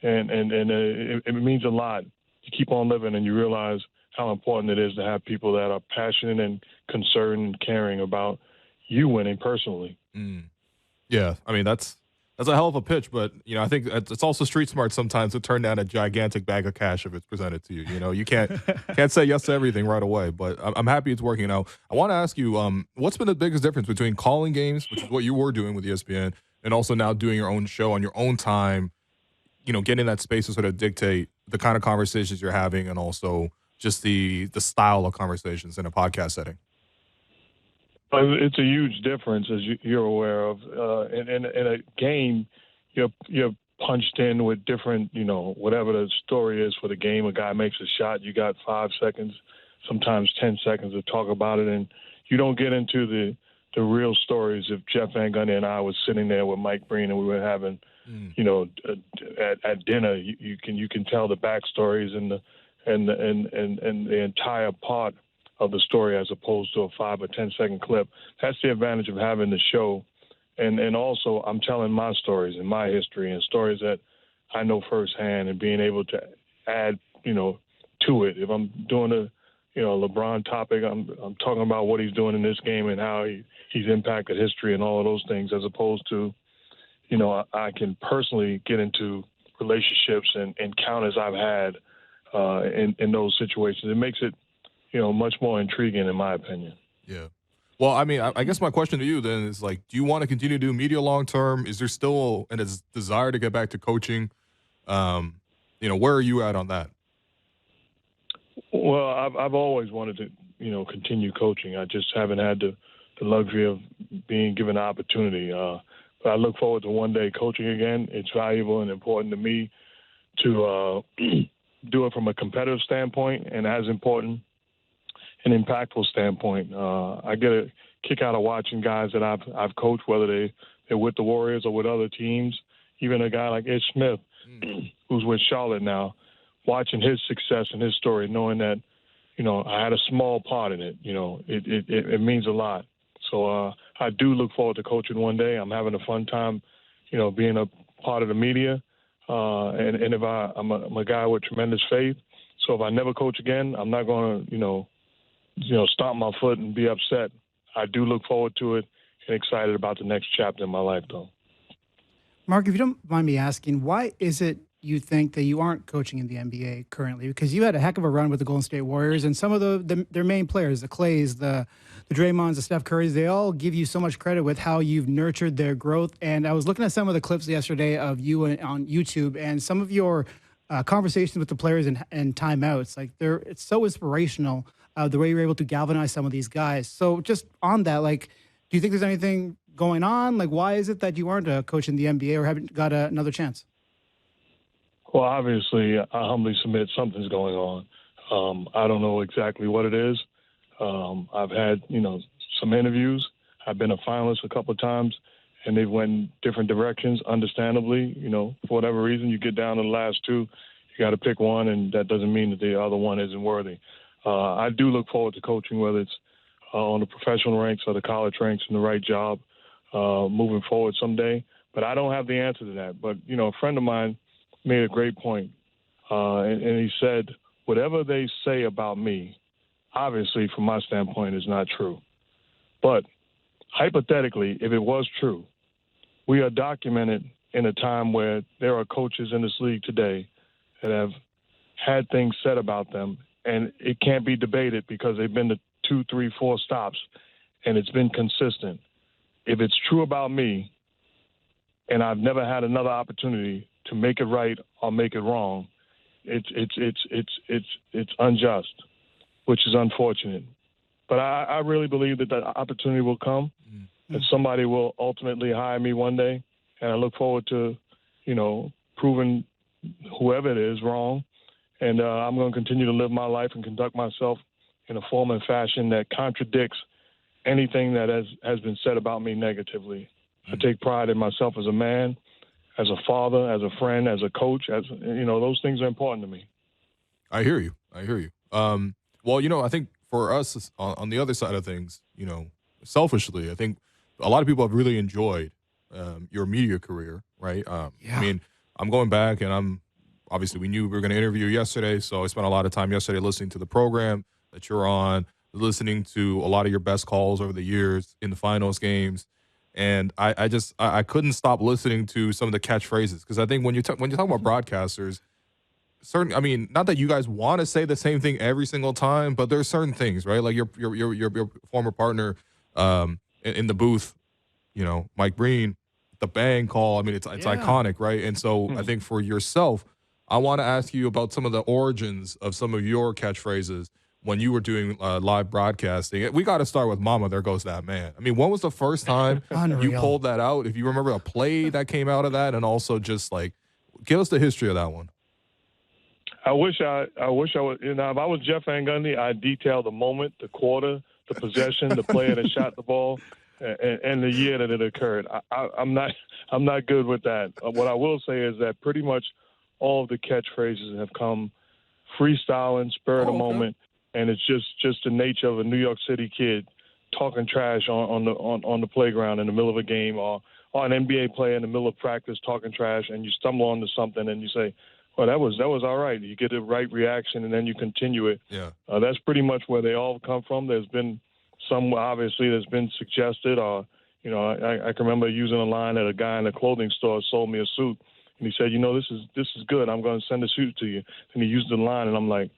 and it means a lot. You keep on living and you realize how important it is to have people that are passionate and concerned and caring about you winning personally. Yeah, I mean, that's a hell of a pitch, but, I think it's also street smart sometimes to turn down a gigantic bag of cash if it's presented to you. You can't say yes to everything right away, but I'm happy it's working out. I want to ask you, what's been the biggest difference between calling games, which is what you were doing with ESPN, and also now doing your own show on your own time, getting that space to sort of dictate the kind of conversations you're having and also just the style of conversations in a podcast setting? It's a huge difference, as you're aware of. In a game, you're punched in with different, whatever the story is for the game. A guy makes a shot, you got 5 seconds, sometimes 10 seconds to talk about it, and you don't get into the real stories. If Jeff Van Gundy and I was sitting there with Mike Breen and we were having, at dinner, you can tell the backstories and the entire part of the story as opposed to a 5 or 10 second clip. That's the advantage of having the show. And also I'm telling my stories and my history and stories that I know firsthand and being able to add, to it. If I'm doing a, LeBron topic, I'm talking about what he's doing in this game and how he's impacted history and all of those things, as opposed to, I can personally get into relationships and encounters I've had in those situations. It makes it, much more intriguing in my opinion. Yeah. Well, I mean, I guess my question to you then is do you want to continue to do media long term? Is there still a desire to get back to coaching? Where are you at on that? Well, I've always wanted to, continue coaching. I just haven't had the luxury of being given the opportunity. But I look forward to one day coaching again. It's valuable and important to me to do it from a competitive standpoint, and as important, an impactful standpoint. I get a kick out of watching guys that I've coached, whether they're with the Warriors or with other teams. Even a guy like Ed Smith, who's with Charlotte now, watching his success and his story, knowing that, I had a small part in it. It means a lot. So I do look forward to coaching one day. I'm having a fun time, being a part of the media. And if I'm a guy with tremendous faith. So if I never coach again, I'm not going to, stomp my foot and be upset. I do look forward to it and excited about the next chapter in my life, though. Marc, if you don't mind me asking, why is it you think that you aren't coaching in the NBA currently? Because you had a heck of a run with the Golden State Warriors, and some of their main players, the Clays, the Draymonds, the Steph Currys, they all give you so much credit with how you've nurtured their growth. And I was looking at some of the clips yesterday of you on YouTube, and some of your conversations with the players and timeouts. Like, it's so inspirational, the way you're able to galvanize some of these guys. So just on that, like, do you think there's anything going on? Like, why is it that you aren't a coach in the NBA or haven't got another chance? Well, obviously, I humbly submit something's going on. I don't know exactly what it is. I've had, some interviews. I've been a finalist a couple of times, and they've went different directions, understandably. For whatever reason, you get down to the last two, you got to pick one, and that doesn't mean that the other one isn't worthy. I do look forward to coaching, whether it's on the professional ranks or the college ranks, in the right job moving forward someday. But I don't have the answer to that. But, a friend of mine made a great point, and he said, whatever they say about me, obviously, from my standpoint, is not true. But hypothetically, if it was true, we are documented in a time where there are coaches in this league today that have had things said about them, and it can't be debated because they've been to 2, 3, 4 stops, and it's been consistent. If it's true about me, and I've never had another opportunity to make it right or make it wrong, it's unjust, which is unfortunate. But I really believe that opportunity will come, and somebody will ultimately hire me one day, and I look forward to, proving whoever it is wrong. And I'm going to continue to live my life and conduct myself in a form and fashion that contradicts anything that has been said about me negatively. I take pride in myself as a man, as a father, as a friend, as a coach. Those things are important to me. I hear you. Well, I think for us on the other side of things, selfishly, I think a lot of people have really enjoyed your media career, right? Yeah. I mean, I'm going back, and obviously we knew we were going to interview you yesterday, so I spent a lot of time yesterday listening to the program that you're on, listening to a lot of your best calls over the years in the finals games. And I couldn't stop listening to some of the catchphrases, because I think when you're talking about broadcasters, not that you guys want to say the same thing every single time, but there's certain things, right? Like your former partner in the booth, Mike Breen, the bang call. I mean, it's iconic, right? And so I think for yourself, I want to ask you about some of the origins of some of your catchphrases when you were doing live broadcasting. We got to start with "Mama, there goes that man." I mean, when was the first time you pulled that out? If you remember a play that came out of that, and also just like give us the history of that one. I wish I would. If I was Jeff Van Gundy, I'd detail the moment, the quarter, the possession, the player that shot the ball, and the year that it occurred. I'm not good with that. What I will say is that pretty much all of the catchphrases have come freestyling, spur of the moment. And it's just the nature of a New York City kid talking trash on the playground in the middle of a game, or an NBA player in the middle of practice talking trash, and you stumble onto something and you say, "Well, that was all right." You get the right reaction, and then you continue it. Yeah, that's pretty much where they all come from. There's been some obviously that's been suggested, or I can remember using a line that a guy in a clothing store sold me a suit, and he said, "This is good. I'm going to send a suit to you." And he used the line, and I'm like,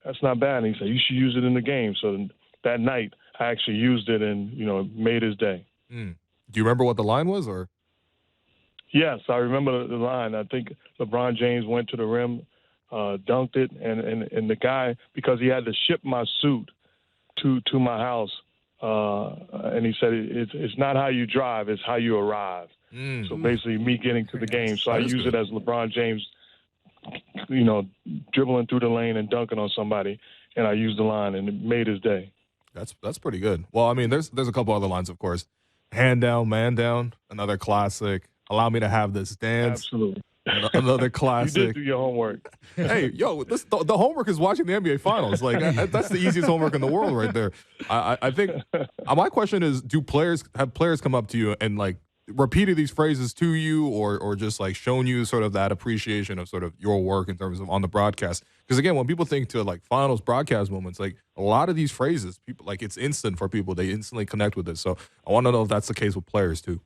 that's not bad. And he said, "You should use it in the game." So that night, I actually used it and, made his day. Do you remember what the line was, or? Yes, I remember the line. I think LeBron James went to the rim, dunked it, and the guy, because he had to ship my suit to my house, and he said, it's not how you drive, it's how you arrive. So basically me getting to the game. So I use it as LeBron James, dribbling through the lane and dunking on somebody, and I used the line, and it made his day. That's pretty good. Well, I mean, there's a couple other lines, of course. "Hand down, man down," another classic. "Allow me to have this dance." Absolutely. Another classic. You did do your homework. Hey, yo, the homework is watching the NBA Finals. Like that's the easiest homework in the world, right there. I think my question is: have players come up to you and like repeated these phrases to you, or just like shown you sort of that appreciation of sort of your work in terms of on the broadcast? Because again, when people think to like finals broadcast moments, like a lot of these phrases, people like it's instant for people. They instantly connect with it. So I want to know if that's the case with players too.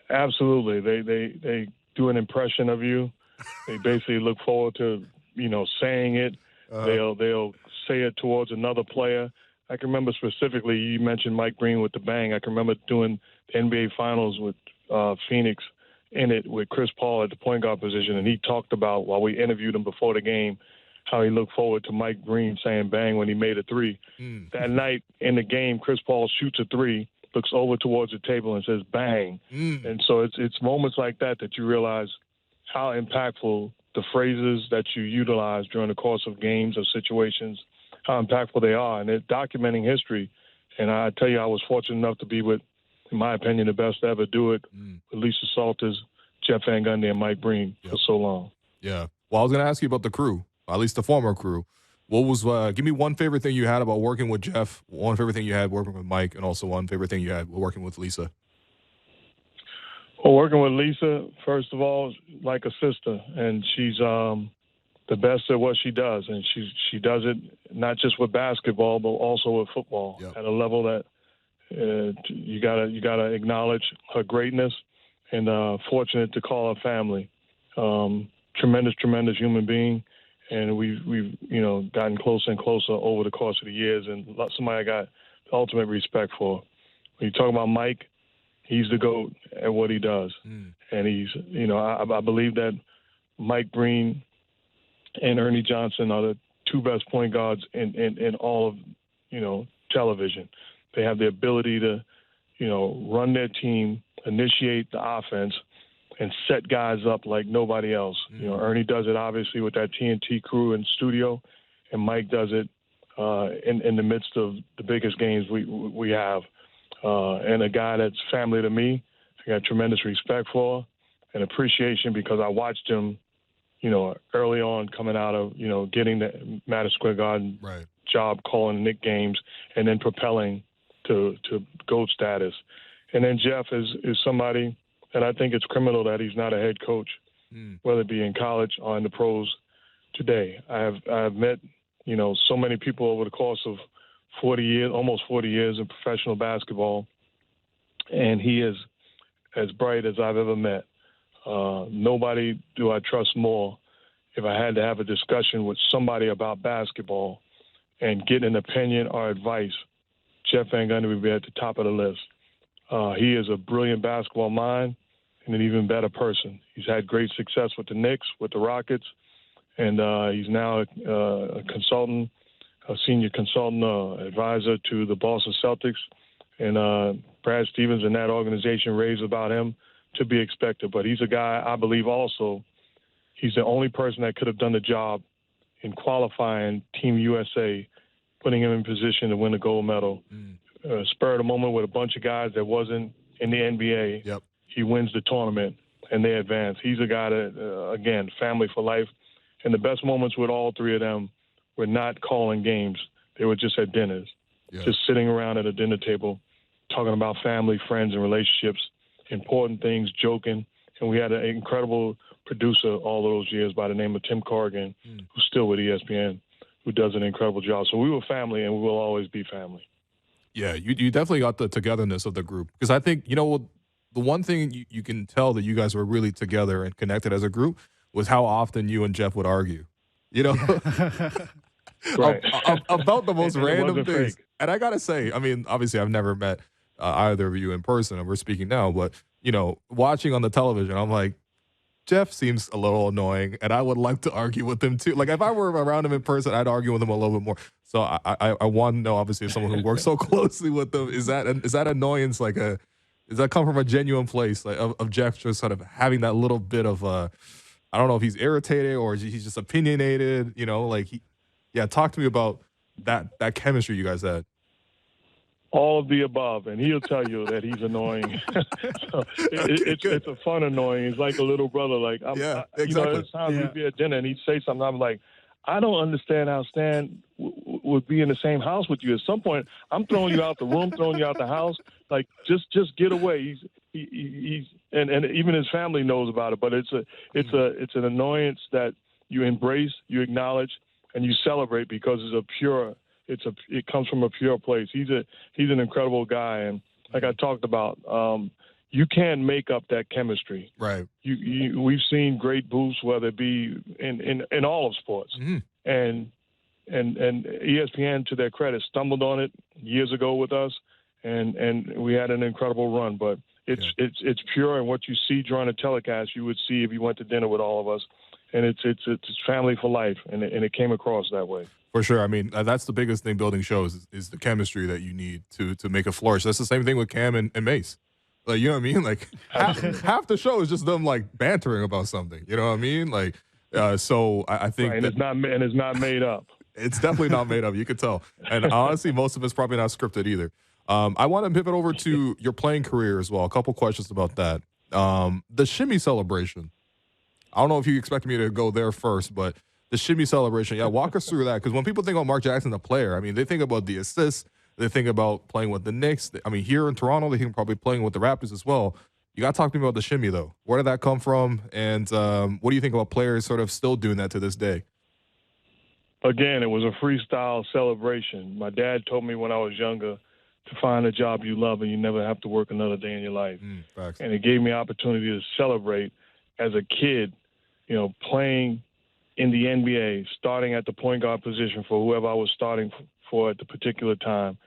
Absolutely, they do an impression of you. They basically look forward to saying it. They'll say it towards another player. I can remember specifically, you mentioned Mike Breen with the bang. I can remember doing the NBA Finals with Phoenix in it with Chris Paul at the point guard position, and he talked about, while we interviewed him before the game, how he looked forward to Mike Breen saying bang when he made a three. That night in the game, Chris Paul shoots a three, looks over towards the table and says bang. And so it's moments like that you realize how impactful the phrases that you utilize during the course of games or situations, how impactful they are. And it's documenting history. And I tell you, I was fortunate enough to be with, in my opinion, the best to ever do it, with Lisa Salters, Jeff Van Gundy, and Mike Breen for so long. Yeah. Well, I was going to ask you about the crew, at least the former crew. What was give me one favorite thing you had about working with Jeff, one favorite thing you had working with Mike, and also one favorite thing you had working with Lisa? Well, working with Lisa, first of all, like a sister, and she's the best at what she does, and she does it not just with basketball, but also with football at a level that you gotta acknowledge her greatness, and fortunate to call her family. Tremendous human being, and we've gotten closer and closer over the course of the years, and somebody I got the ultimate respect for. When you talk about Mike, he's the GOAT at what he does. And he's, I believe that Mike Breen and Ernie Johnson are the two best point guards in all of, television. They have the ability to, run their team, initiate the offense, and set guys up like nobody else. Ernie does it obviously with that TNT crew in studio, and Mike does it in the midst of the biggest games we have. And a guy that's family to me, I got tremendous respect for and appreciation, because I watched him, early on coming out of, getting the Madison Square Garden job calling Knick games, and then propelling to GOAT status. And then Jeff is somebody that I think it's criminal that he's not a head coach, whether it be in college or in the pros today. I've met, so many people over the course of 40 years, almost 40 years in professional basketball, and he is as bright as I've ever met. Nobody do I trust more if I had to have a discussion with somebody about basketball and get an opinion or advice. Jeff Van Gundy would be at the top of the list. He is a brilliant basketball mind and an even better person. He's had great success with the Knicks, with the Rockets, and he's now a consultant, a senior consultant, advisor to the Boston Celtics. And Brad Stevens and that organization raves about him to be expected. But he's a guy, I believe also, he's the only person that could have done the job in qualifying Team USA, putting him in position to win a gold medal. Spur of the moment with a bunch of guys that wasn't in the NBA. He wins the tournament, and they advance. He's a guy that, again, family for life. And the best moments with all three of them were not calling games. They were just at dinners, just sitting around at a dinner table, talking about family, friends, and relationships, important things, joking. And we had an incredible producer all those years by the name of Tim Corrigan, who's still with ESPN, who does an incredible job. So we were family, and we will always be family. Yeah, you definitely got the togetherness of the group. Because I think, the one thing you can tell that you guys were really together and connected as a group was how often you and Jeff would argue. About the most random things. Fake. And I got to say, I mean, obviously I've never met either of you in person, and we're speaking now, but, watching on the television, I'm like, Jeff seems a little annoying, and I would like to argue with him too. Like, if I were around him in person, I'd argue with him a little bit more. So I want to know, obviously, as someone who works so closely with him, is that annoyance does that come from a genuine place, like of Jeff just sort of having that little bit of I don't know if he's irritated or he's just opinionated, talk to me about that chemistry you guys had. All of the above, and he'll tell you that he's annoying. So it's a fun annoying. He's like a little brother. Like exactly. You know, there's times we'd be at dinner and he'd say something. I'm like, I don't understand how Stan would be in the same house with you. At some point, I'm throwing you out the room, throwing you out the house. Like, just get away. He's and even his family knows about it. But it's an annoyance that you embrace, you acknowledge, and you celebrate because it comes from a pure place. He's an incredible guy, and like I talked about, you can't make up that chemistry. Right. We've seen great boosts, whether it be in all of sports, and ESPN, to their credit, stumbled on it years ago with us, and we had an incredible run. But it's pure, and what you see during a telecast, you would see if you went to dinner with all of us, and it's family for life, and it came across that way. For sure. I mean, that's the biggest thing building shows is the chemistry that you need to make it flourish. That's the same thing with Cam and Mace. Like, you know what I mean? Like, half the show is just them, like, bantering about something. You know what I mean? Like, so I think right, and it's not made up. It's definitely not made up. You could tell. And honestly, most of it's probably not scripted either. I want to pivot over to your playing career as well. A couple questions about that. The shimmy celebration. I don't know if you expected me to go there first, but the shimmy celebration. Yeah, walk us through that. Because when people think about Mark Jackson, the player, I mean, they think about the assists. They think about playing with the Knicks. I mean, here in Toronto, they think probably playing with the Raptors as well. You got to talk to me about the shimmy, though. Where did that come from? And what do you think about players sort of still doing that to this day? Again, it was a freestyle celebration. My dad told me when I was younger to find a job you love and you never have to work another day in your life. And it gave me opportunity to celebrate as a kid, you know, playing in the NBA, starting at the point guard position for whoever I was starting for at the particular time.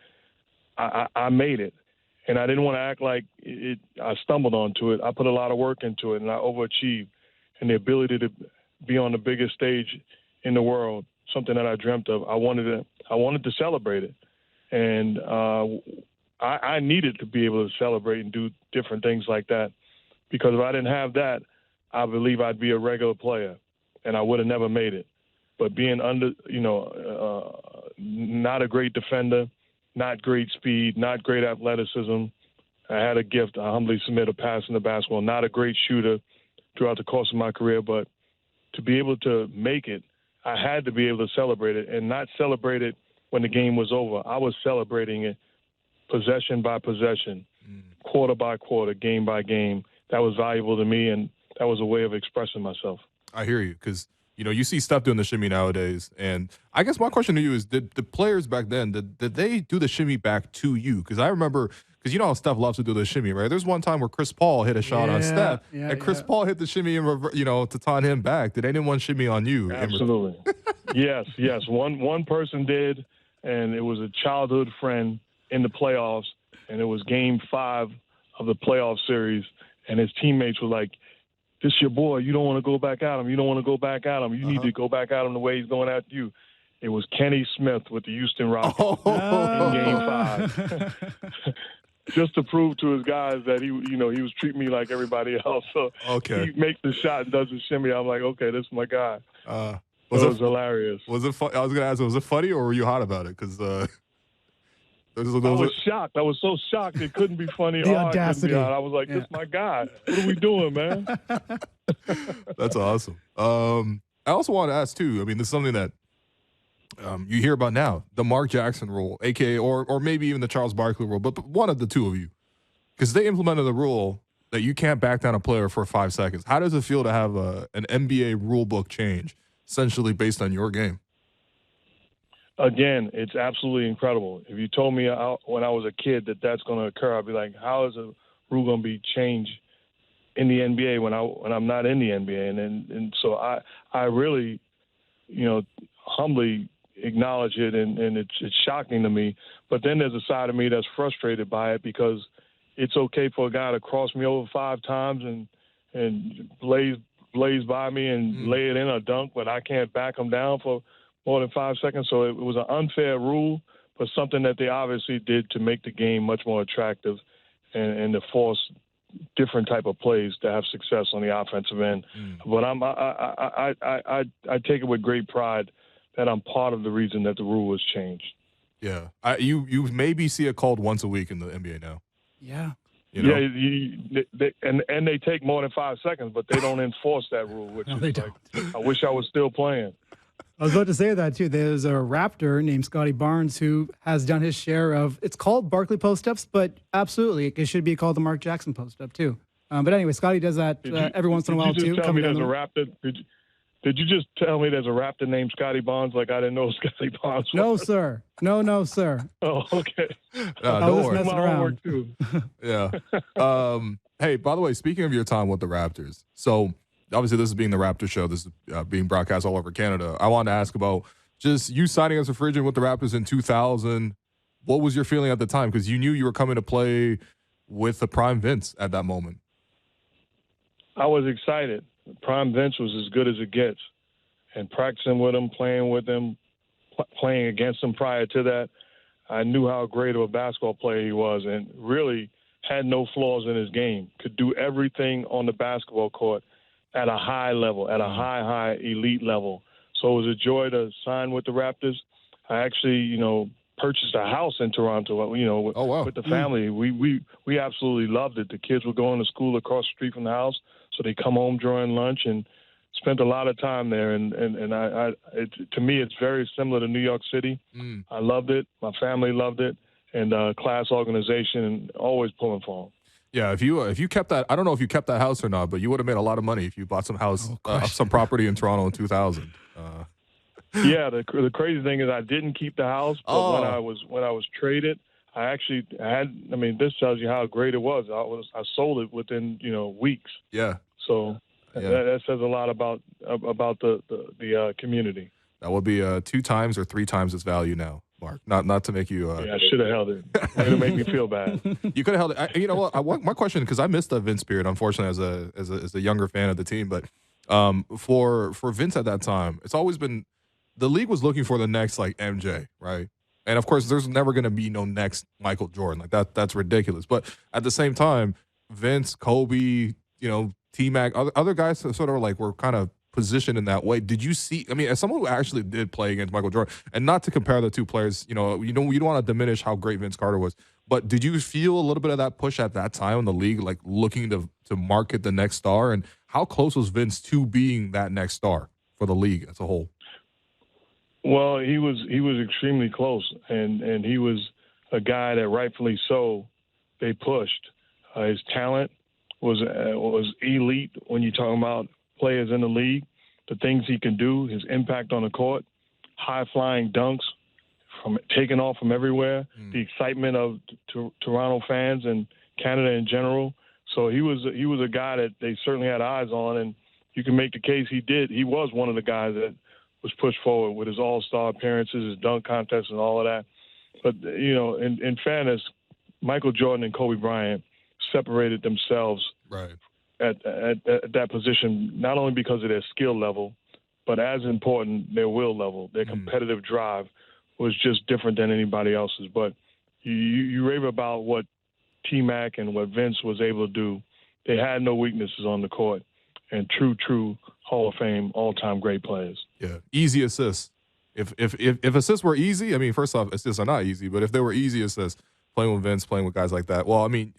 I made it, and I didn't want to act like I stumbled onto it. I put a lot of work into it, and I overachieved. And the ability to be on the biggest stage in the world, something that I dreamt of, I wanted to celebrate it. And I needed to be able to celebrate and do different things like that, because if I didn't have that, I believe I'd be a regular player, and I would have never made it. But being not a great defender, not great speed, not great athleticism, I had a gift. I humbly submit a pass in the basketball. Not a great shooter throughout the course of my career, but to be able to make it, I had to be able to celebrate it, and not celebrate it when the game was over. I was celebrating it possession by possession, quarter by quarter, game by game. That was valuable to me, and that was a way of expressing myself. I hear you, because you see Steph doing the shimmy nowadays, and I guess my question to you is: did the players back then did they do the shimmy back to you? Because I remember, because you know how Steph loves to do the shimmy, right? There's one time where Chris Paul hit a shot on Steph, and Chris Paul hit the shimmy to taunt him back. Did anyone shimmy on you? Absolutely. Yes. One person did, and it was a childhood friend in the playoffs, and it was Game 5 of the playoff series, and his teammates were like, "This your boy. You don't want to go back at him. You don't want to go back at him. You need to go back at him the way he's going at you." It was Kenny Smith with the Houston Rockets in Game 5. Just to prove to his guys that he was treating me like everybody else. So he makes the shot and does the shimmy. I'm like, okay, this is my guy. It was hilarious. Was it I was going to ask, was it funny, or were you hot about it? Because I was shocked. I was so shocked it couldn't be funny. The audacity. I was like, this is my guy. What are we doing, man? That's awesome. I also want to ask, too, I mean, this is something that you hear about now, the Mark Jackson rule, a.k.a. or maybe even the Charles Barkley rule, but one of the two of you. Because they implemented the rule that you can't back down a player for 5 seconds. How does it feel to have an NBA rule book change, essentially based on your game? Again, it's absolutely incredible. If you told me when I was a kid that that's going to occur, I'd be like, how is a rule going to be changed in the NBA when I'm not in the NBA? And so I really, humbly acknowledge it, and it's shocking to me. But then there's a side of me that's frustrated by it, because it's okay for a guy to cross me over 5 times and blaze by me and lay it in a dunk, but I can't back him down for more than 5 seconds. So it was an unfair rule, but something that they obviously did to make the game much more attractive and to force different type of plays to have success on the offensive end. But I take it with great pride that I'm part of the reason that the rule was changed. Yeah. You maybe see it called once a week in the NBA now. Yeah. You know? Yeah, and they take more than 5 seconds, but they don't enforce that rule, which No, is they like, don't. I wish I was still playing. I was about to say that too. There's a Raptor named Scotty Barnes who has done his share of. It's called Barkley post-ups, but absolutely, it should be called the Mark Jackson post-up too. But anyway, Scotty does that every once in a while too. Did you just tell me there's a Raptor? Did you just tell me there's a Raptor named Scotty Barnes? Like I didn't know Scotty Barnes was. No, sir. No, sir. Oh, okay. I was just messing around. Too. Yeah. Hey, by the way, speaking of your time with the Raptors, so obviously this is being the Raptor show. This is being broadcast all over Canada. I wanted to ask about just you signing as a free agent with the Raptors in 2000. What was your feeling at the time? Because you knew you were coming to play with the prime Vince at that moment. I was excited. Prime Vince was as good as it gets. And practicing with him, playing with him, playing against him prior to that, I knew how great of a basketball player he was and really had no flaws in his game. Could do everything on the basketball court at a high level, at a high elite level. So it was a joy to sign with the Raptors. I actually, purchased a house in Toronto, with the family. We absolutely loved it. The kids were going to school across the street from the house, so they come home during lunch and spent a lot of time there. And to me, it's very similar to New York City. I loved it. My family loved it. And class organization and always pulling for them. Yeah, if you kept that, I don't know if you kept that house or not, but you would have made a lot of money if you bought some some property in Toronto in 2000. Yeah, the crazy thing is I didn't keep the house, but when I was traded, I actually had. I mean, this tells you how great it was. I sold it within weeks. Yeah. So that says a lot about the community. That would be 2 times or 3 times its value now, Mark. Not to make you. Yeah, I should have held it. It'll make me feel bad. You could have held it. You know what? My question, because I missed the Vince period, unfortunately, as a younger fan of the team, but for Vince at that time, it's always been the league was looking for the next like MJ, right? And of course, there's never going to be no next Michael Jordan. Like that's ridiculous. But at the same time, Vince, Kobe, T-Mac, other guys sort of like were kind of positioned in that way. Did you see? I mean, as someone who actually did play against Michael Jordan, and not to compare the two players, you don't want to diminish how great Vince Carter was, but did you feel a little bit of that push at that time in the league, like looking to market the next star? And how close was Vince to being that next star for the league as a whole? Well, he was extremely close, and he was a guy that rightfully so they pushed. His talent was elite when you're talking about players in the league. The things he can do, his impact on the court, high-flying dunks, from taking off from everywhere, the excitement of Toronto fans and Canada in general. So he was a guy that they certainly had eyes on, and you can make the case he was one of the guys that was pushed forward with his all-star appearances, his dunk contest, and all of that. But, in fairness, Michael Jordan and Kobe Bryant separated themselves at that position, not only because of their skill level, but as important, their will level, their competitive drive was just different than anybody else's. But you rave about what T-Mac and what Vince was able to do. They had no weaknesses on the court, and true Hall of Fame, all-time great players. Yeah, easy assists. If assists were easy, I mean, first off, assists are not easy, but if they were easy assists, playing with Vince, playing with guys like that. Well, I mean,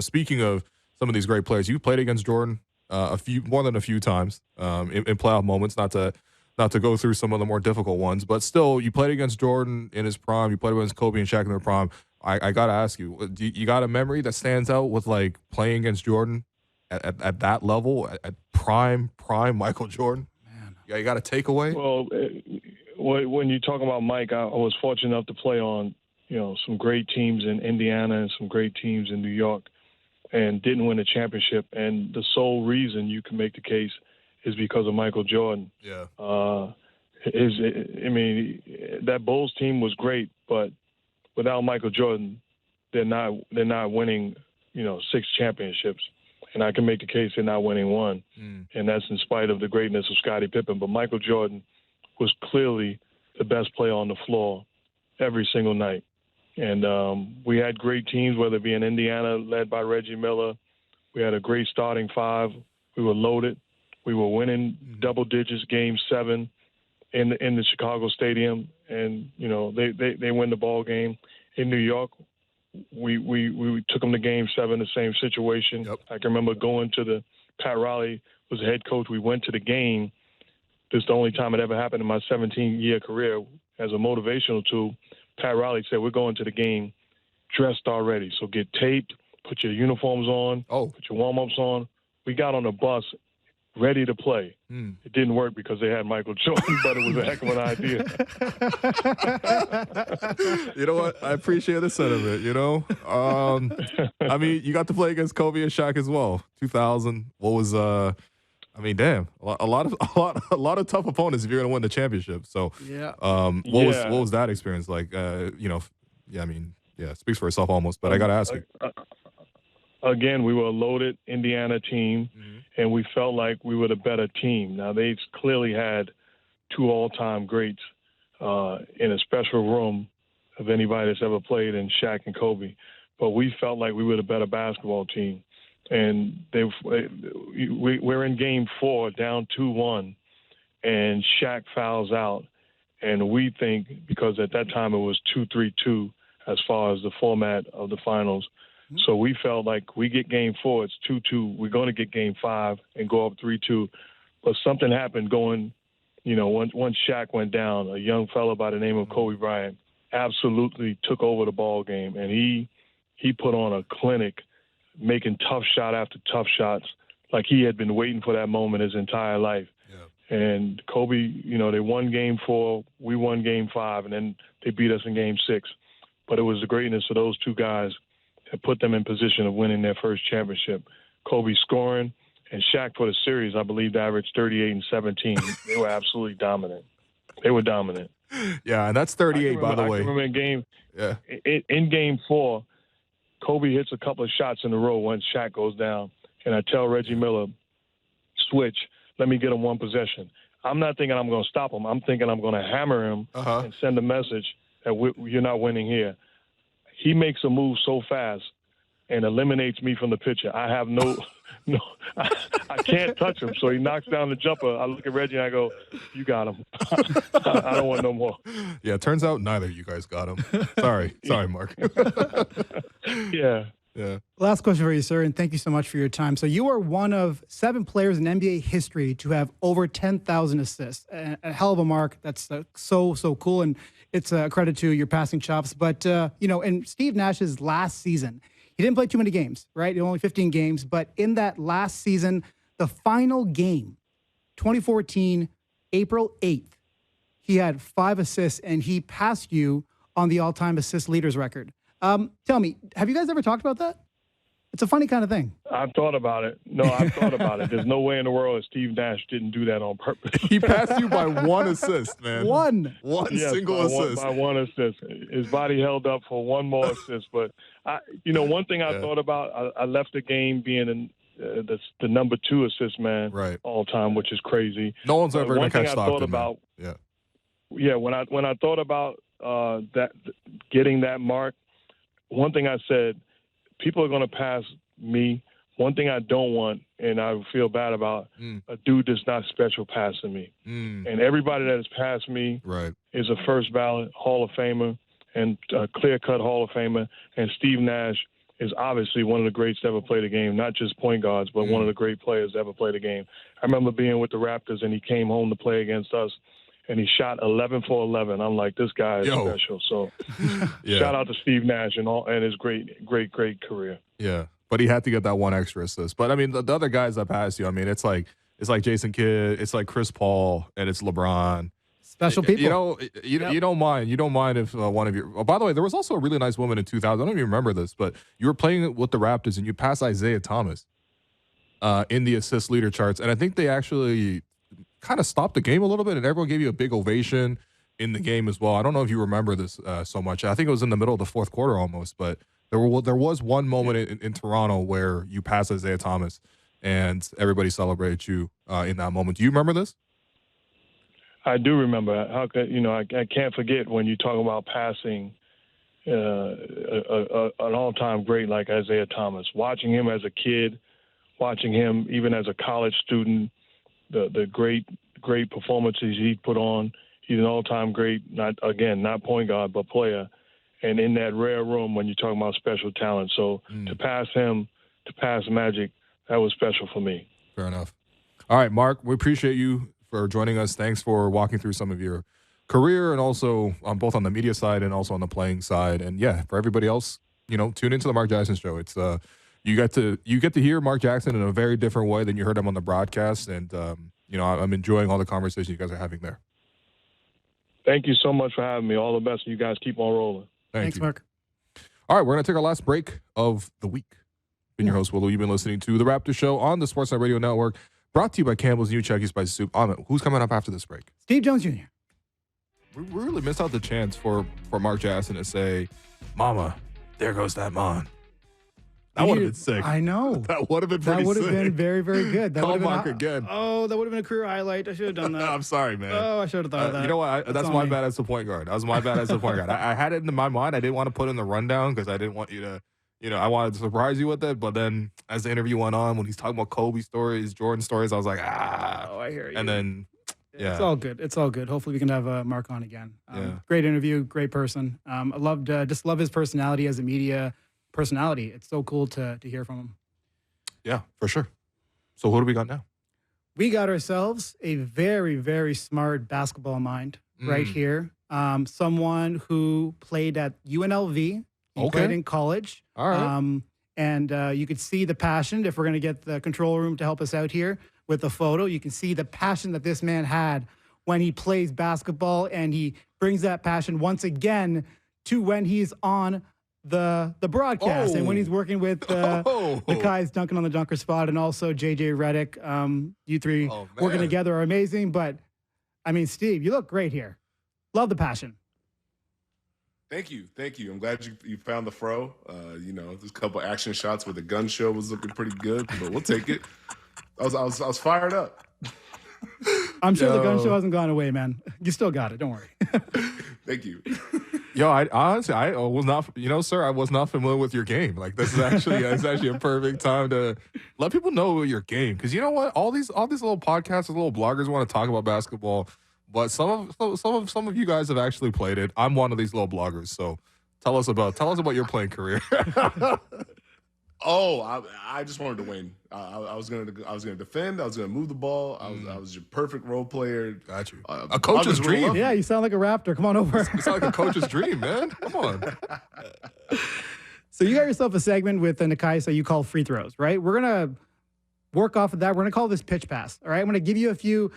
speaking of some of these great players, you played against Jordan more than a few times in playoff moments. Not to go through some of the more difficult ones, but still, you played against Jordan in his prime. You played against Kobe and Shaq in their prime. I gotta ask you, you got a memory that stands out with like playing against Jordan at that level, at prime Michael Jordan? Man, you got a takeaway? Well, when you talk about Mike, I was fortunate enough to play on some great teams in Indiana and some great teams in New York, and didn't win a championship. And the sole reason you can make the case is because of Michael Jordan. Yeah. That Bulls team was great, but without Michael Jordan, they're not winning 6 championships. And I can make the case they're not winning 1. And that's in spite of the greatness of Scottie Pippen. But Michael Jordan was clearly the best player on the floor every single night. And we had great teams, whether it be in Indiana, led by Reggie Miller. We had a great starting 5. We were loaded. We were winning double digits, Game 7 in the Chicago Stadium. and they win the ball game. In New York, we took them to Game 7, the same situation. Yep. I can remember going to Pat Riley was the head coach. We went to the game. This is the only time it ever happened in my 17-year career as a motivational tool. Pat Riley said, we're going to the game dressed already. So get taped, put your uniforms on, put your warm-ups on. We got on the bus ready to play. It didn't work because they had Michael Jordan, but it was a heck of an idea. You know what? I appreciate the sentiment, I mean, you got to play against Kobe and Shaq as well. 2000. What was I mean, damn, a lot of tough opponents if you're going to win the championship. So, what was that experience like? It speaks for itself almost. But I got to ask you. Again, we were a loaded Indiana team, and we felt like we were the better team. Now, they clearly had two all-time greats in a special room of anybody that's ever played in Shaq and Kobe. But we felt like we were the better basketball team. And we're in Game 4, down 2-1, and Shaq fouls out. And we think, because at that time it was 2-3-2 as far as the format of the finals, so we felt like we get Game 4, it's 2-2. We're going to get Game 5 and go up 3-2. But something happened once Shaq went down, a young fellow by the name of Kobe Bryant absolutely took over the ball game, and he put on a clinic, making tough shot after tough shots, like he had been waiting for that moment his entire life. Yeah. And Kobe, they won Game 4, we won Game 5, and then they beat us in Game 6. But it was the greatness of those two guys that put them in position of winning their first championship. Kobe scoring, and Shaq for the series, I believe, averaged 38 and 17. They were absolutely dominant. They were dominant. Yeah, and that's 38, by the way. I remember in Game 4, Kobe hits a couple of shots in a row once Shaq goes down, and I tell Reggie Miller, switch, let me get him one possession. I'm not thinking I'm going to stop him. I'm thinking I'm going to hammer him and send a message that you're not winning here. He makes a move so fast and eliminates me from the picture. I have I can't touch him. So he knocks down the jumper. I look at Reggie and I go, you got him. I don't want no more. Yeah, it turns out neither of you guys got him. Sorry, Mark. Yeah. Last question for you, sir, and thank you so much for your time. So you are one of 7 players in NBA history to have over 10,000 assists. A hell of a mark. That's so cool, and it's a credit to your passing chops. But, in Steve Nash's last season, he didn't play too many games, right? Only 15 games. But in that last season, the final game, 2014, April 8th, he had 5 assists, and he passed you on the all-time assist leaders record. Tell me, have you guys ever talked about that? It's a funny kind of thing. I've thought about it. No, I've thought about it. There's no way in the world that Steve Nash didn't do that on purpose. He passed you by 1 assist, man. One single assist. By one assist. His body held up for one more assist. But, one thing I thought about, I left the game being the number 2 assist man all time, which is crazy. No one's ever going to catch Stockton. When I thought about that getting that mark, one thing I said, people are going to pass me. One thing I don't want, and I feel bad about, a dude that's not special passing me. And everybody that has passed me is a first ballot Hall of Famer and a clear-cut Hall of Famer. And Steve Nash is obviously one of the greats to ever play the game, not just point guards, but one of the great players to ever play the game. I remember being with the Raptors, and he came home to play against us, and he shot 11 for 11. I'm like, this guy is special. So shout out to Steve Nash and his great career. Yeah, but he had to get that 1 extra assist. But, I mean, the other guys that passed you, I mean, it's like Jason Kidd, it's like Chris Paul, and it's LeBron. Special people. You don't mind. You don't mind if one of your – by the way, there was also a really nice woman in 2000. I don't even remember this, but you were playing with the Raptors, and you passed Isaiah Thomas in the assist leader charts. And I think they actually – kind of stopped the game a little bit, and everyone gave you a big ovation in the game as well. I don't know if you remember this so much. I think it was in the middle of the 4th quarter almost, but there was one moment in Toronto where you passed Isaiah Thomas, and everybody celebrated you in that moment. Do you remember this? I do remember. How could I can't forget when you talk about passing an all-time great like Isaiah Thomas. Watching him as a kid, watching him even as a college student. The great performances he put on. He's an all-time great, not point guard, but player. And in that rare room when you're talking about special talent. So to pass him, to pass Magic, that was special for me. Fair enough. All right, Marc, we appreciate you for joining us. Thanks for walking through some of your career and also both on the media side and also on the playing side. And yeah, for everybody else, tune into the Mark Jackson Show. It's you get to hear Mark Jackson in a very different way than you heard him on the broadcast. And I'm enjoying all the conversations you guys are having there. Thank you so much for having me. All the best. You guys keep on rolling. Thanks, Mark. All right, we're going to take our last break of the week. Been your host, Willow. You've been listening to The Raptors Show on the Sportsnet Radio Network, brought to you by Campbell's New Chuckie Spicy Soup. Amit, who's coming up after this break? Steve Jones Jr. We really missed out the chance for Mark Jackson to say, Mama, there goes that Mon. That would have been sick. I know. That would have been pretty sick. That would have been very, very good. That Call Mark again. Oh, that would have been a career highlight. I should have done that. I'm sorry, man. Oh, I should have thought of that. You know what? That's my bad as the point guard. That was my bad as the point guard. I had it in my mind. I didn't want to put in the rundown because I didn't want you to, I wanted to surprise you with it. But then as the interview went on, when he's talking about Kobe stories, Jordan stories, I was like, Oh, I hear you. And then, yeah. It's all good. It's all good. Hopefully we can have Mark on again. Great interview, great person. I loved, just love his personality as a media personality. It's so cool to hear from him. Yeah, for sure. So who do we got now? We got ourselves a very, very smart basketball mind right here. Someone who played at UNLV. He played in college. All right. And you could see the passion. If we're going to get the control room to help us out here with the photo, you can see the passion that this man had when he plays basketball, and he brings that passion once again to when he's on the broadcast and when he's working with the guys dunking on the dunker spot, and also JJ Redick. You three working together are amazing. But I mean, Steve, you look great here. Love the passion. Thank you. I'm glad you found the fro. There's a couple action shots where the gun show was looking pretty good, but we'll take it. I was fired up. I'm sure the gun show hasn't gone away, man. You still got it. Don't worry. Thank you. Yo, I honestly was not, sir, I was not familiar with your game. Like, this is actually a perfect time to let people know your game. Because you know what, all these little podcasts, little bloggers want to talk about basketball, but some of you guys have actually played it. I'm one of these little bloggers, so tell us about your playing career. I just wanted to win. I was gonna defend. I was gonna move the ball. I was your perfect role player. Got you. A coach's dream. Yeah, you sound like a Raptor. Come on over. You sound like a coach's dream, man. Come on. So you got yourself a segment with Nakaisa you call free throws, right? We're gonna work off of that. We're gonna call this pitch pass. All right. I'm gonna give you a few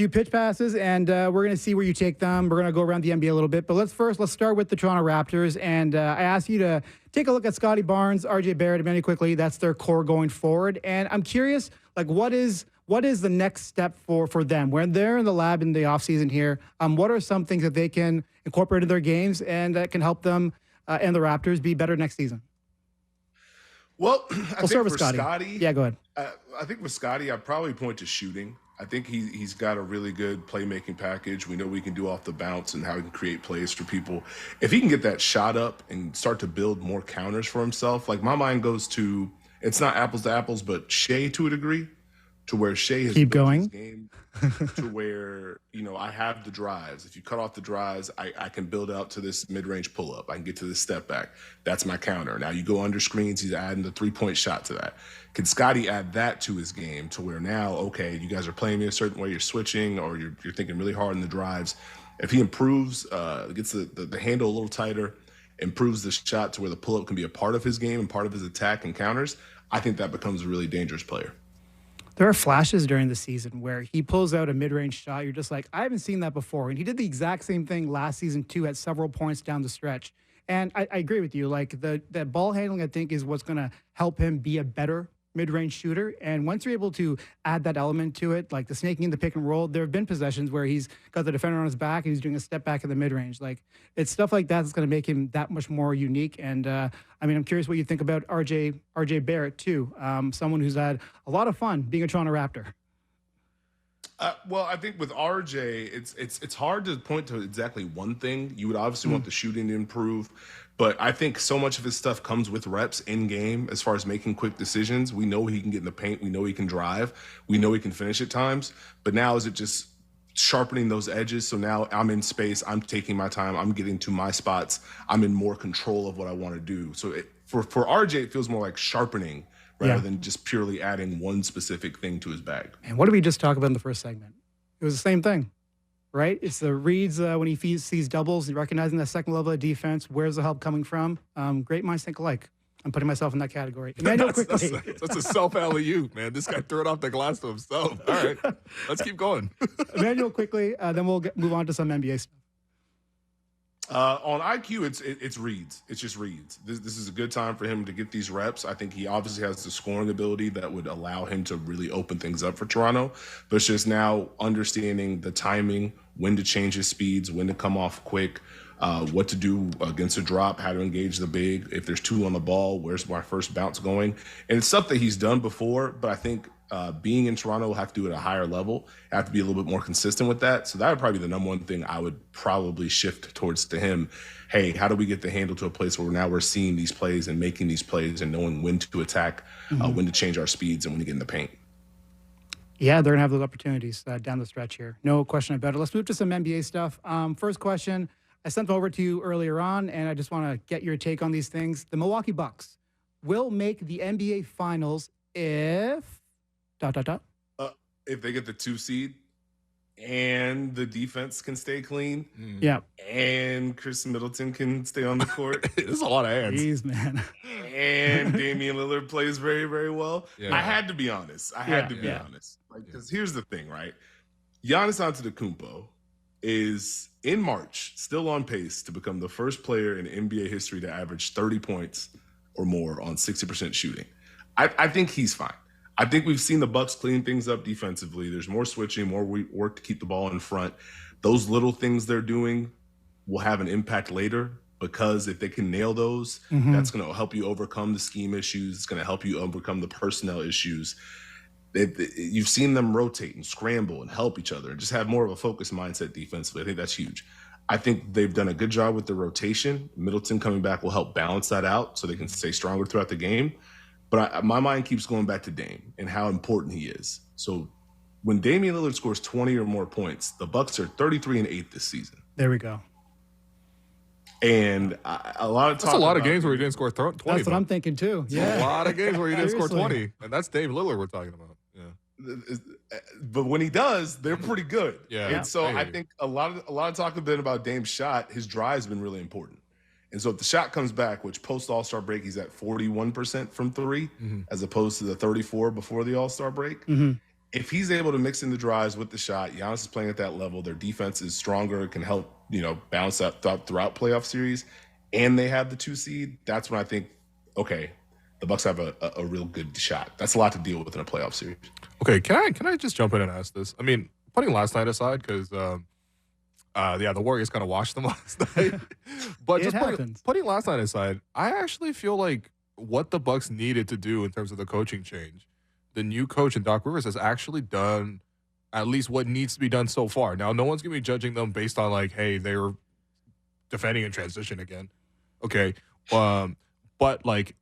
pitch passes, and we're going to see where you take them. We're going to go around the NBA a little bit. But let's start with the Toronto Raptors. And I asked you to take a look at Scotty Barnes, RJ Barrett, Immanuel Quickley. That's their core going forward. And I'm curious, like, what is the next step for them? When they're in the lab in the offseason here, what are some things that they can incorporate in their games and that can help them and the Raptors be better next season? Well, I think for Scotty. Yeah, go ahead. I think with Scotty, I'd probably point to shooting. I think he's got a really good playmaking package. We know we can do off the bounce and how he can create plays for people. If he can get that shot up and start to build more counters for himself, like my mind goes to, it's not apples to apples, but Shea to a degree, to where Shea has built his game to where, I have the drives. If you cut off the drives, I can build out to this mid-range pull-up. I can get to this step back. That's my counter. Now you go under screens, he's adding the three-point shot to that. Can Scotty add that to his game to where now, okay, you guys are playing me a certain way, you're switching, or you're thinking really hard in the drives. If he improves, gets the handle a little tighter, improves the shot to where the pull-up can be a part of his game and part of his attack and counters, I think that becomes a really dangerous player. There are flashes during the season where he pulls out a mid-range shot. You're just like, I haven't seen that before. And he did the exact same thing last season, too, at several points down the stretch. And I agree with you. Like, that ball handling, I think, is what's going to help him be a better mid-range shooter. And once you're able to add that element to it, like the snaking in the pick and roll, there have been possessions where he's got the defender on his back and he's doing a step back in the mid-range. Like, it's stuff like that that's going to make him that much more unique. And I'm curious what you think about RJ Barrett too. Someone who's had a lot of fun being a Toronto Raptor. Well, I think with RJ, it's hard to point to exactly one thing. You would obviously want the shooting to improve, but I think so much of his stuff comes with reps in game as far as making quick decisions. We know he can get in the paint. We know he can drive. We know he can finish at times. But now is it just sharpening those edges. So now I'm in space. I'm taking my time. I'm getting to my spots. I'm in more control of what I want to do. So for RJ, it feels more like sharpening rather than just purely adding one specific thing to his bag. And what did we just talk about in the first segment? It was the same thing, right? It's the reads when he sees doubles, recognizing that second level of defense. Where's the help coming from? Great minds think alike. I'm putting myself in that category. Immanuel, Quickley. That's a self-alley-oop, man. This guy threw it off the glass to himself. All right, let's keep going. Immanuel, Quickley, then we'll move on to some NBA stuff. On IQ, it's reads. It's just reads. This is a good time for him to get these reps. I think he obviously has the scoring ability that would allow him to really open things up for Toronto. But it's just now understanding the timing, when to change his speeds, when to come off quick, what to do against a drop, how to engage the big. If there's two on the ball, where's my first bounce going? And it's stuff that he's done before, but I think being in Toronto will have to do it at a higher level. Have to be a little bit more consistent with that. So that would probably be the number one thing I would probably shift towards to him. Hey, how do we get the handle to a place where now we're seeing these plays and making these plays and knowing when to attack, when to change our speeds, and when to get in the paint? Yeah, they're going to have those opportunities down the stretch here. No question about it. Let's move to some NBA stuff. First question, I sent them over to you earlier on, and I just want to get your take on these things. The Milwaukee Bucks will make the NBA Finals if... ... If they get the 2 seed and the defense can stay clean, and Chris Middleton can stay on the court. There's a lot of hands. Jeez, man. And Damian Lillard plays very, very well. Yeah. I had to be honest. Honest. Because here's the thing, right? Giannis Antetokounmpo is, in March, still on pace to become the first player in NBA history to average 30 points or more on 60% shooting. I think he's fine. I think we've seen the Bucks clean things up defensively. There's more switching, more work to keep the ball in front. Those little things they're doing will have an impact later, because if they can nail those, that's going to help you overcome the scheme issues. It's going to help you overcome the personnel issues. You've seen them rotate and scramble and help each other and just have more of a focused mindset defensively. I think that's huge. I think they've done a good job with the rotation. Middleton coming back will help balance that out so they can stay stronger throughout the game. But my mind keeps going back to Dame and how important he is. So when Damian Lillard scores 20 or more points, the Bucks are 33-8 this season. There we go. And a lot of that's a lot of games where he didn't score 20. That's what I'm thinking too. Yeah, a lot of games where he didn't score 20, and that's Dame Lillard we're talking about. Yeah. But when he does, they're pretty good. Yeah. And so I think a lot of talk has been about Dame's shot. His drive's been really important. And so if the shot comes back, which post All-Star break, he's at 41% from three, as opposed to the 34 before the All-Star break. If he's able to mix in the drives with the shot, Giannis is playing at that level. Their defense is stronger, can help, bounce up throughout playoff series, and they have the 2 seed. That's when I think, okay, the Bucks have a real good shot. That's a lot to deal with in a playoff series. Okay, can I just jump in and ask this? I mean, putting last night aside, because the Warriors kind of washed them last night. But just putting last night aside, I actually feel like what the Bucks needed to do in terms of the coaching change, the new coach in Doc Rivers has actually done at least what needs to be done so far. Now, no one's going to be judging them based on like, hey, they were defending in transition again. Okay. But like,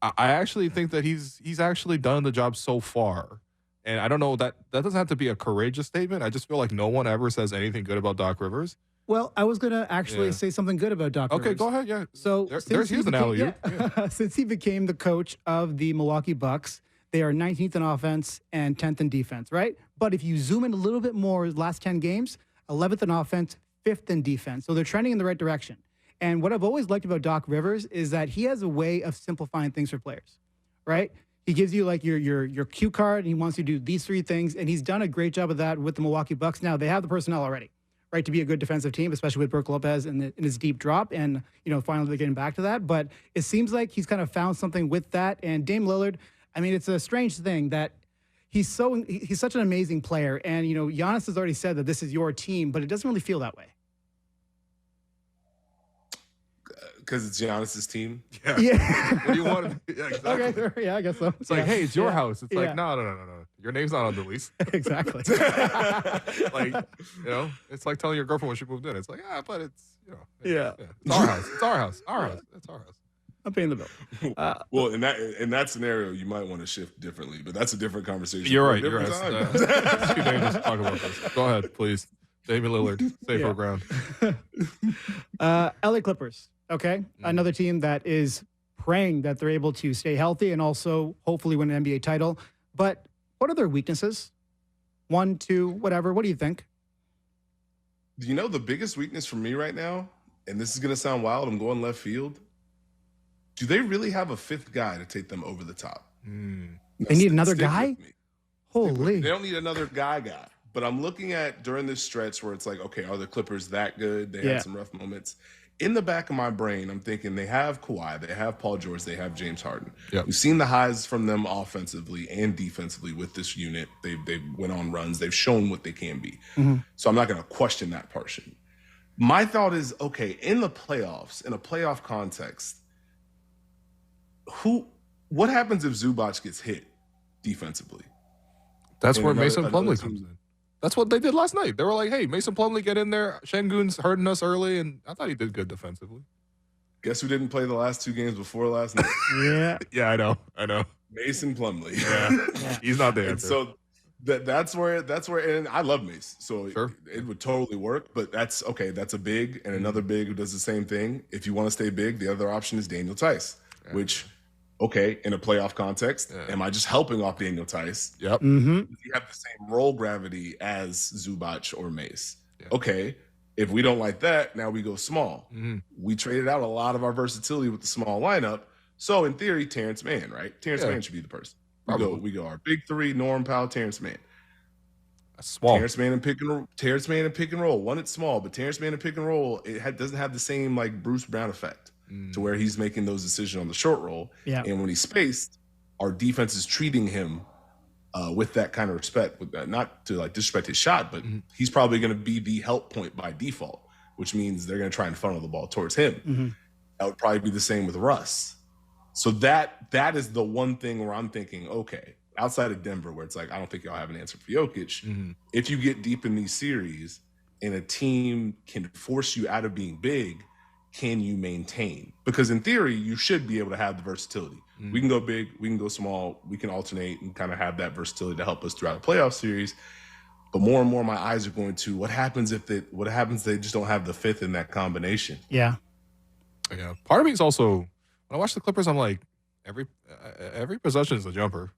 I actually think that he's actually done the job so far. And I don't know, that doesn't have to be a courageous statement. I just feel like no one ever says anything good about Doc Rivers. Well, I was going to actually say something good about Doc Rivers. Okay, go ahead, yeah. So here's an alley-oop. Since he became the coach of the Milwaukee Bucks, they are 19th in offense and 10th in defense, right? But if you zoom in a little bit more, last 10 games, 11th in offense, 5th in defense. So they're trending in the right direction. And what I've always liked about Doc Rivers is that he has a way of simplifying things for players, right? He gives you like your cue card, and he wants you to do these 3 things, and he's done a great job of that with the Milwaukee Bucks. Now, they have the personnel already, right, to be a good defensive team, especially with Brook Lopez in his deep drop, and, finally they're getting back to that. But it seems like he's kind of found something with that. And Dame Lillard, I mean, it's a strange thing that he's such an amazing player, and, Giannis has already said that this is your team, but it doesn't really feel that way. Because it's Giannis's team. Yeah. What do you want? Yeah, exactly. Okay, yeah, I guess so. It's like, hey, it's your house. It's like, no. Your name's not on the lease. Exactly. Like, it's like telling your girlfriend when she moved in. It's like, but it's, it's our house. It's our house. Our house. It's our house. I'm paying the bill. Well, in that scenario, you might want to shift differently, but that's a different conversation. You're right. It's too dangerous to talk about this. Go ahead, please. Damian Lillard, safer ground. LA Clippers. Okay, another team that is praying that they're able to stay healthy and also hopefully win an NBA title. But what are their weaknesses? 1, 2, whatever. What do you think? You know, the biggest weakness for me right now, and this is going to sound wild, I'm going left field. Do they really have a fifth guy to take them over the top? They need another guy? Holy. They don't need another guy. But I'm looking at during this stretch where it's like, okay, are the Clippers that good? They had some rough moments. In the back of my brain, I'm thinking they have Kawhi, they have Paul George, they have James Harden. Yep. We've seen the highs from them offensively and defensively with this unit. They went on runs. They've shown what they can be. So I'm not going to question that portion. My thought is, okay, in the playoffs, in a playoff context, what happens if Zubac gets hit defensively? That's where Mason Plumlee comes in. That's what they did last night. They were like, hey, Mason Plumlee, get in there. Şengün's hurting us early, and I thought he did good defensively. Guess who didn't play the last 2 games before last night? Yeah, I know. Mason Plumlee. Yeah. He's not there. So that's where, and I love Mace. So sure. It would totally work, but that's okay. That's a big and another big who does the same thing. If you want to stay big, the other option is Daniel Tice, which, okay, in a playoff context, am I just helping off Daniel Tice? Yep. You have the same role gravity as Zubac or Mace. Yeah. Okay, if we don't like that, now we go small. We traded out a lot of our versatility with the small lineup. So in theory, Terrence Mann, right? Terrence Mann should be the person. We go our big three: Norm Powell, Terrence Mann. That's small. Terrence Mann and pick and roll. One, it's small, but Terrence Mann and pick and roll doesn't have the same like Bruce Brown effect. To where he's making those decisions on the short roll. And when he's spaced, our defense is treating him with that kind of respect, with that, not to like disrespect his shot, but he's probably going to be the help point by default, which means they're going to try and funnel the ball towards him. That would probably be the same with Russ. So that is the one thing where I'm thinking, okay, outside of Denver, where it's like, I don't think y'all have an answer for Jokic. If you get deep in these series and a team can force you out of being big, can you maintain? Because in theory, you should be able to have the versatility. We can go big, we can go small, we can alternate and kind of have that versatility to help us throughout a playoff series. But more and more, my eyes are going to what happens if they just don't have the fifth in that combination. Yeah. Part of me is also, when I watch the Clippers, I'm like, every possession is a jumper.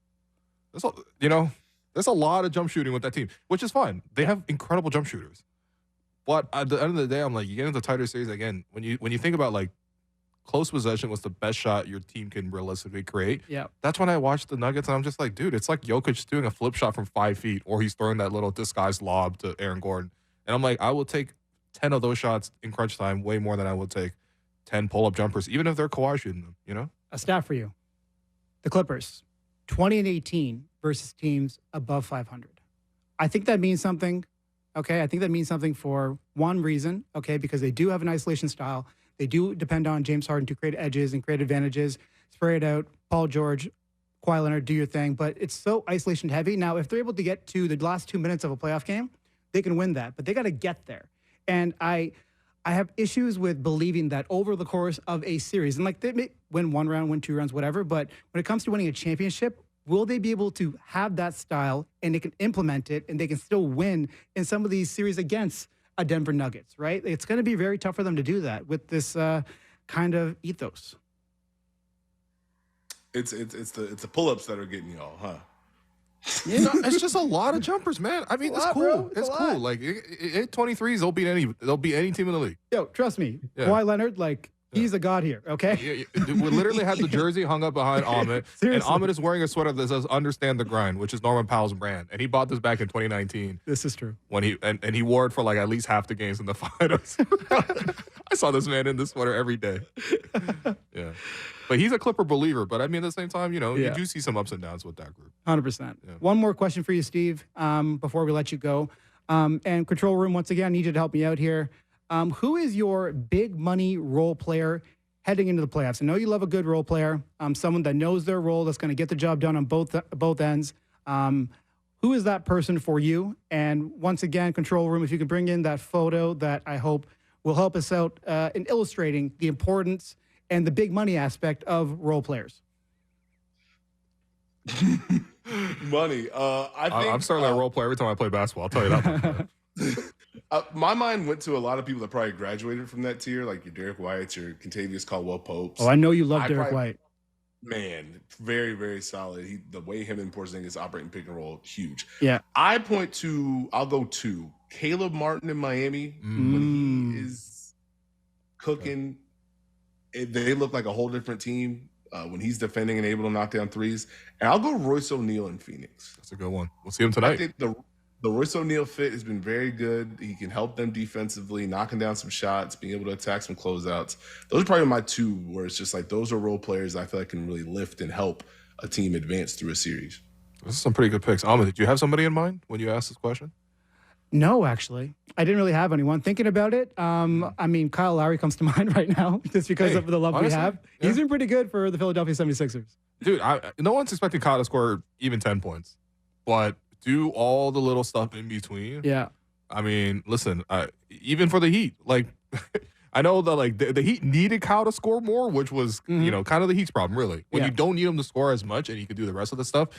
There's a lot of jump shooting with that team, which is fine. They have incredible jump shooters. But at the end of the day, I'm like, you get into tighter series again. When you think about like close possession was the best shot your team can realistically create. Yeah, that's when I watch the Nuggets and I'm just like, dude, it's like Jokic doing a flip shot from 5 feet, or he's throwing that little disguised lob to Aaron Gordon. And I'm like, I will take 10 of those shots in crunch time way more than I will take 10 pull-up jumpers, even if they're Kawhi shooting them. You know, a stat for you: the Clippers, 20-18 versus teams above 500. I think that means something. Okay, I think that means something for one reason, okay, because they do have an isolation style. They do depend on James Harden to create edges and create advantages, spray it out, Paul George, Kawhi Leonard, do your thing, but it's so isolation heavy. Now, if they're able to get to the last 2 minutes of a playoff game, they can win that, but they got to get there. And I have issues with believing that over the course of a series, and like they may win 1 round, win 2 rounds, whatever, but when it comes to winning a championship, will they be able to have that style and they can implement it and they can still win in some of these series against a Denver Nuggets, right? It's going to be very tough for them to do that with this kind of ethos. It's the pull-ups that are getting y'all, huh? Yeah, it's just a lot of jumpers, man. I mean, it's cool. It's cool. Like 23s, they'll beat any team in the league. Yo, trust me, Kawhi Leonard, like. He's a god here, okay? We literally have the jersey hung up behind Amit, and Amit is wearing a sweater that says "Understand the Grind," which is Norman Powell's brand, and he bought this back in 2019. This is true. When he wore it for like at least half the games in the finals. I saw this man in this sweater every day. Yeah, but he's a Clipper believer. But I mean, at the same time, you do see some ups and downs with that group. 100%. One more question for you, Steve, before we let you go. And control room, once again, I need you to help me out here. Who is your big money role player heading into the playoffs? I know you love a good role player, someone that knows their role, that's going to get the job done on both ends. Who is that person for you? And once again, control room, if you can bring in that photo that I hope will help us out in illustrating the importance and the big money aspect of role players. Money. I'm starting that role player every time I play basketball. I'll tell you that. My mind went to a lot of people that probably graduated from that tier, like your Derek Whites, your Contavious Caldwell-Popes. Oh, I know you love Derek White. Man, very, very solid. The way him and Porzingis operating pick and roll, huge. Yeah. I'll go to Caleb Martin in Miami. When he is cooking, they look like a whole different team when he's defending and able to knock down threes. And I'll go Royce O'Neal in Phoenix. That's a good one. We'll see him tonight. I think the Royce O'Neal fit has been very good. He can help them defensively, knocking down some shots, being able to attack some closeouts. Those are probably my two where it's just like those are role players I feel like can really lift and help a team advance through a series. This is some pretty good picks. Amit, did you have somebody in mind when you asked this question? No, actually. I didn't really have anyone. Thinking about it, I mean, Kyle Lowry comes to mind right now just because of the love honestly, we have. Yeah. He's been pretty good for the Philadelphia 76ers. Dude, no one's expecting Kyle to score even 10 points. But do all the little stuff in between. Yeah. I mean, listen, even for the Heat, like, I know that like the Heat needed Kyle to score more, which was, you know, kind of the Heat's problem, really. When you don't need him to score as much and he could do the rest of the stuff,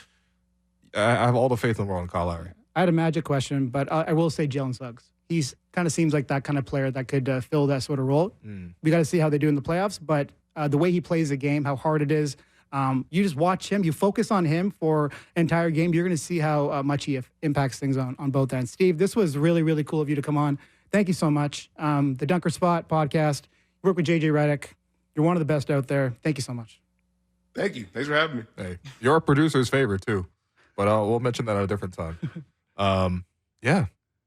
I have all the faith in the world in Kyle Lowry. I had a Magic question, but I will say Jalen Suggs. He's kind of seems like that kind of player that could fill that sort of role. We got to see how they do in the playoffs, but the way he plays the game, how hard it is, you just watch him, you focus on him for an entire game. You're going to see how much he impacts things on both ends. Steve, this was really, really cool of you to come on. Thank you so much. The Dunker Spot podcast, you work with JJ Redick. You're one of the best out there. Thank you so much. Thank you. Thanks for having me. Hey, you're a producer's favorite too, but we'll mention that at a different time. Yeah.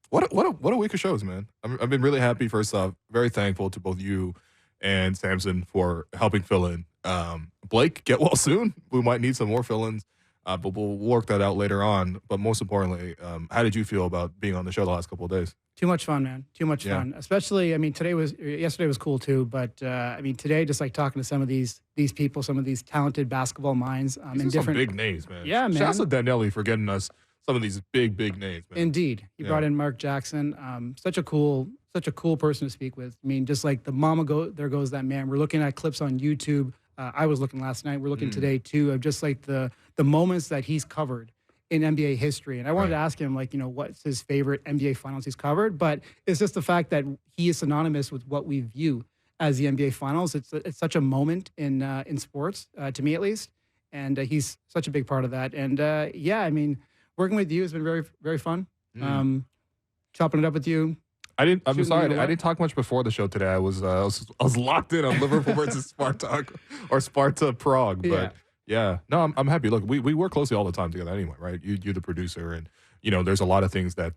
What a week of shows, man. I've been really happy. First off, very thankful to both you and Samson for helping fill in. Blake, get well soon. We might need some more fill-ins, but we'll work that out later on. But most importantly, how did you feel about being on the show the last couple of days? Too much fun, man. Too much fun. Especially, I mean, yesterday was cool too, but I mean, today, just like talking to some of these people, some of these talented basketball minds. These are some big names, man. Yeah, man. Shouts to Daniele for getting us some of these big names, man. Indeed. He brought in Mark Jackson. Such a cool person to speak with. I mean, just like the mama there goes that man. We're looking at clips on YouTube. I was looking last night. We're looking today too of just like the moments that he's covered in NBA history. And I wanted to ask him, like, you know, what's his favorite NBA finals he's covered? But it's just the fact that he is synonymous with what we view as the NBA finals. It's such a moment in sports, to me at least. And he's such a big part of that. And yeah, I mean, working with you has been very, very fun. Chopping it up with you. I'm sorry. I didn't talk much before the show today. I was locked in on Liverpool versus Spartak or Sparta Prague. But yeah, no, I'm happy. Look, we work closely all the time together anyway, right? You're the producer, and you know there's a lot of things that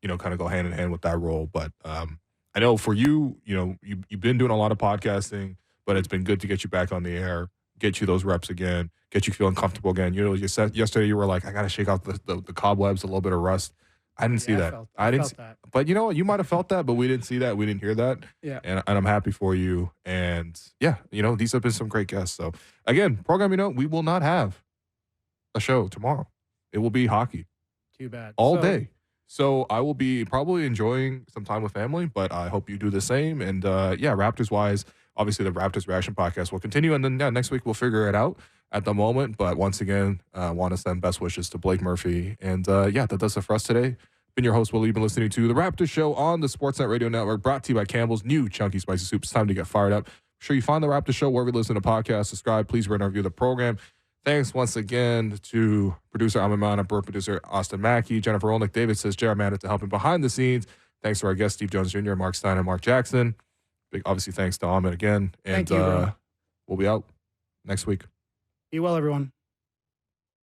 you know kind of go hand in hand with that role. But I know for you, you know, you've been doing a lot of podcasting, but it's been good to get you back on the air, get you those reps again, get you feeling comfortable again. You know, you said yesterday you were like, I got to shake out the cobwebs, a little bit of rust. I didn't see that. I didn't felt that. But you know what? You might have felt that, but we didn't see that. We didn't hear that. Yeah. And I'm happy for you. And yeah, you know, these have been some great guests. So again, programming note, we will not have a show tomorrow. It will be hockey. Too bad. All day. So I will be probably enjoying some time with family, but I hope you do the same. And yeah, Raptors wise, obviously the Raptors Reaction podcast will continue. And then next week we'll figure it out at the moment. But once again, I want to send best wishes to Blake Murphy. And yeah, that does it for us today. Been your host, Will. You've been listening to The Raptors Show on the Sportsnet Radio Network, brought to you by Campbell's new Chunky Spicy Soup. It's time to get fired up. Make sure you find The Raptors Show wherever you listen to podcasts. Subscribe. Please rate and review the program. Thanks once again to producer Amit Mann, and producer Austin Mackey, Jennifer Olnick, David says, Jared Madden to helping behind the scenes. Thanks to our guests, Steve Jones Jr., Marc Stein, and Mark Jackson. Big, obviously, thanks to Amit again. And thank you, we'll be out next week. Be well, everyone.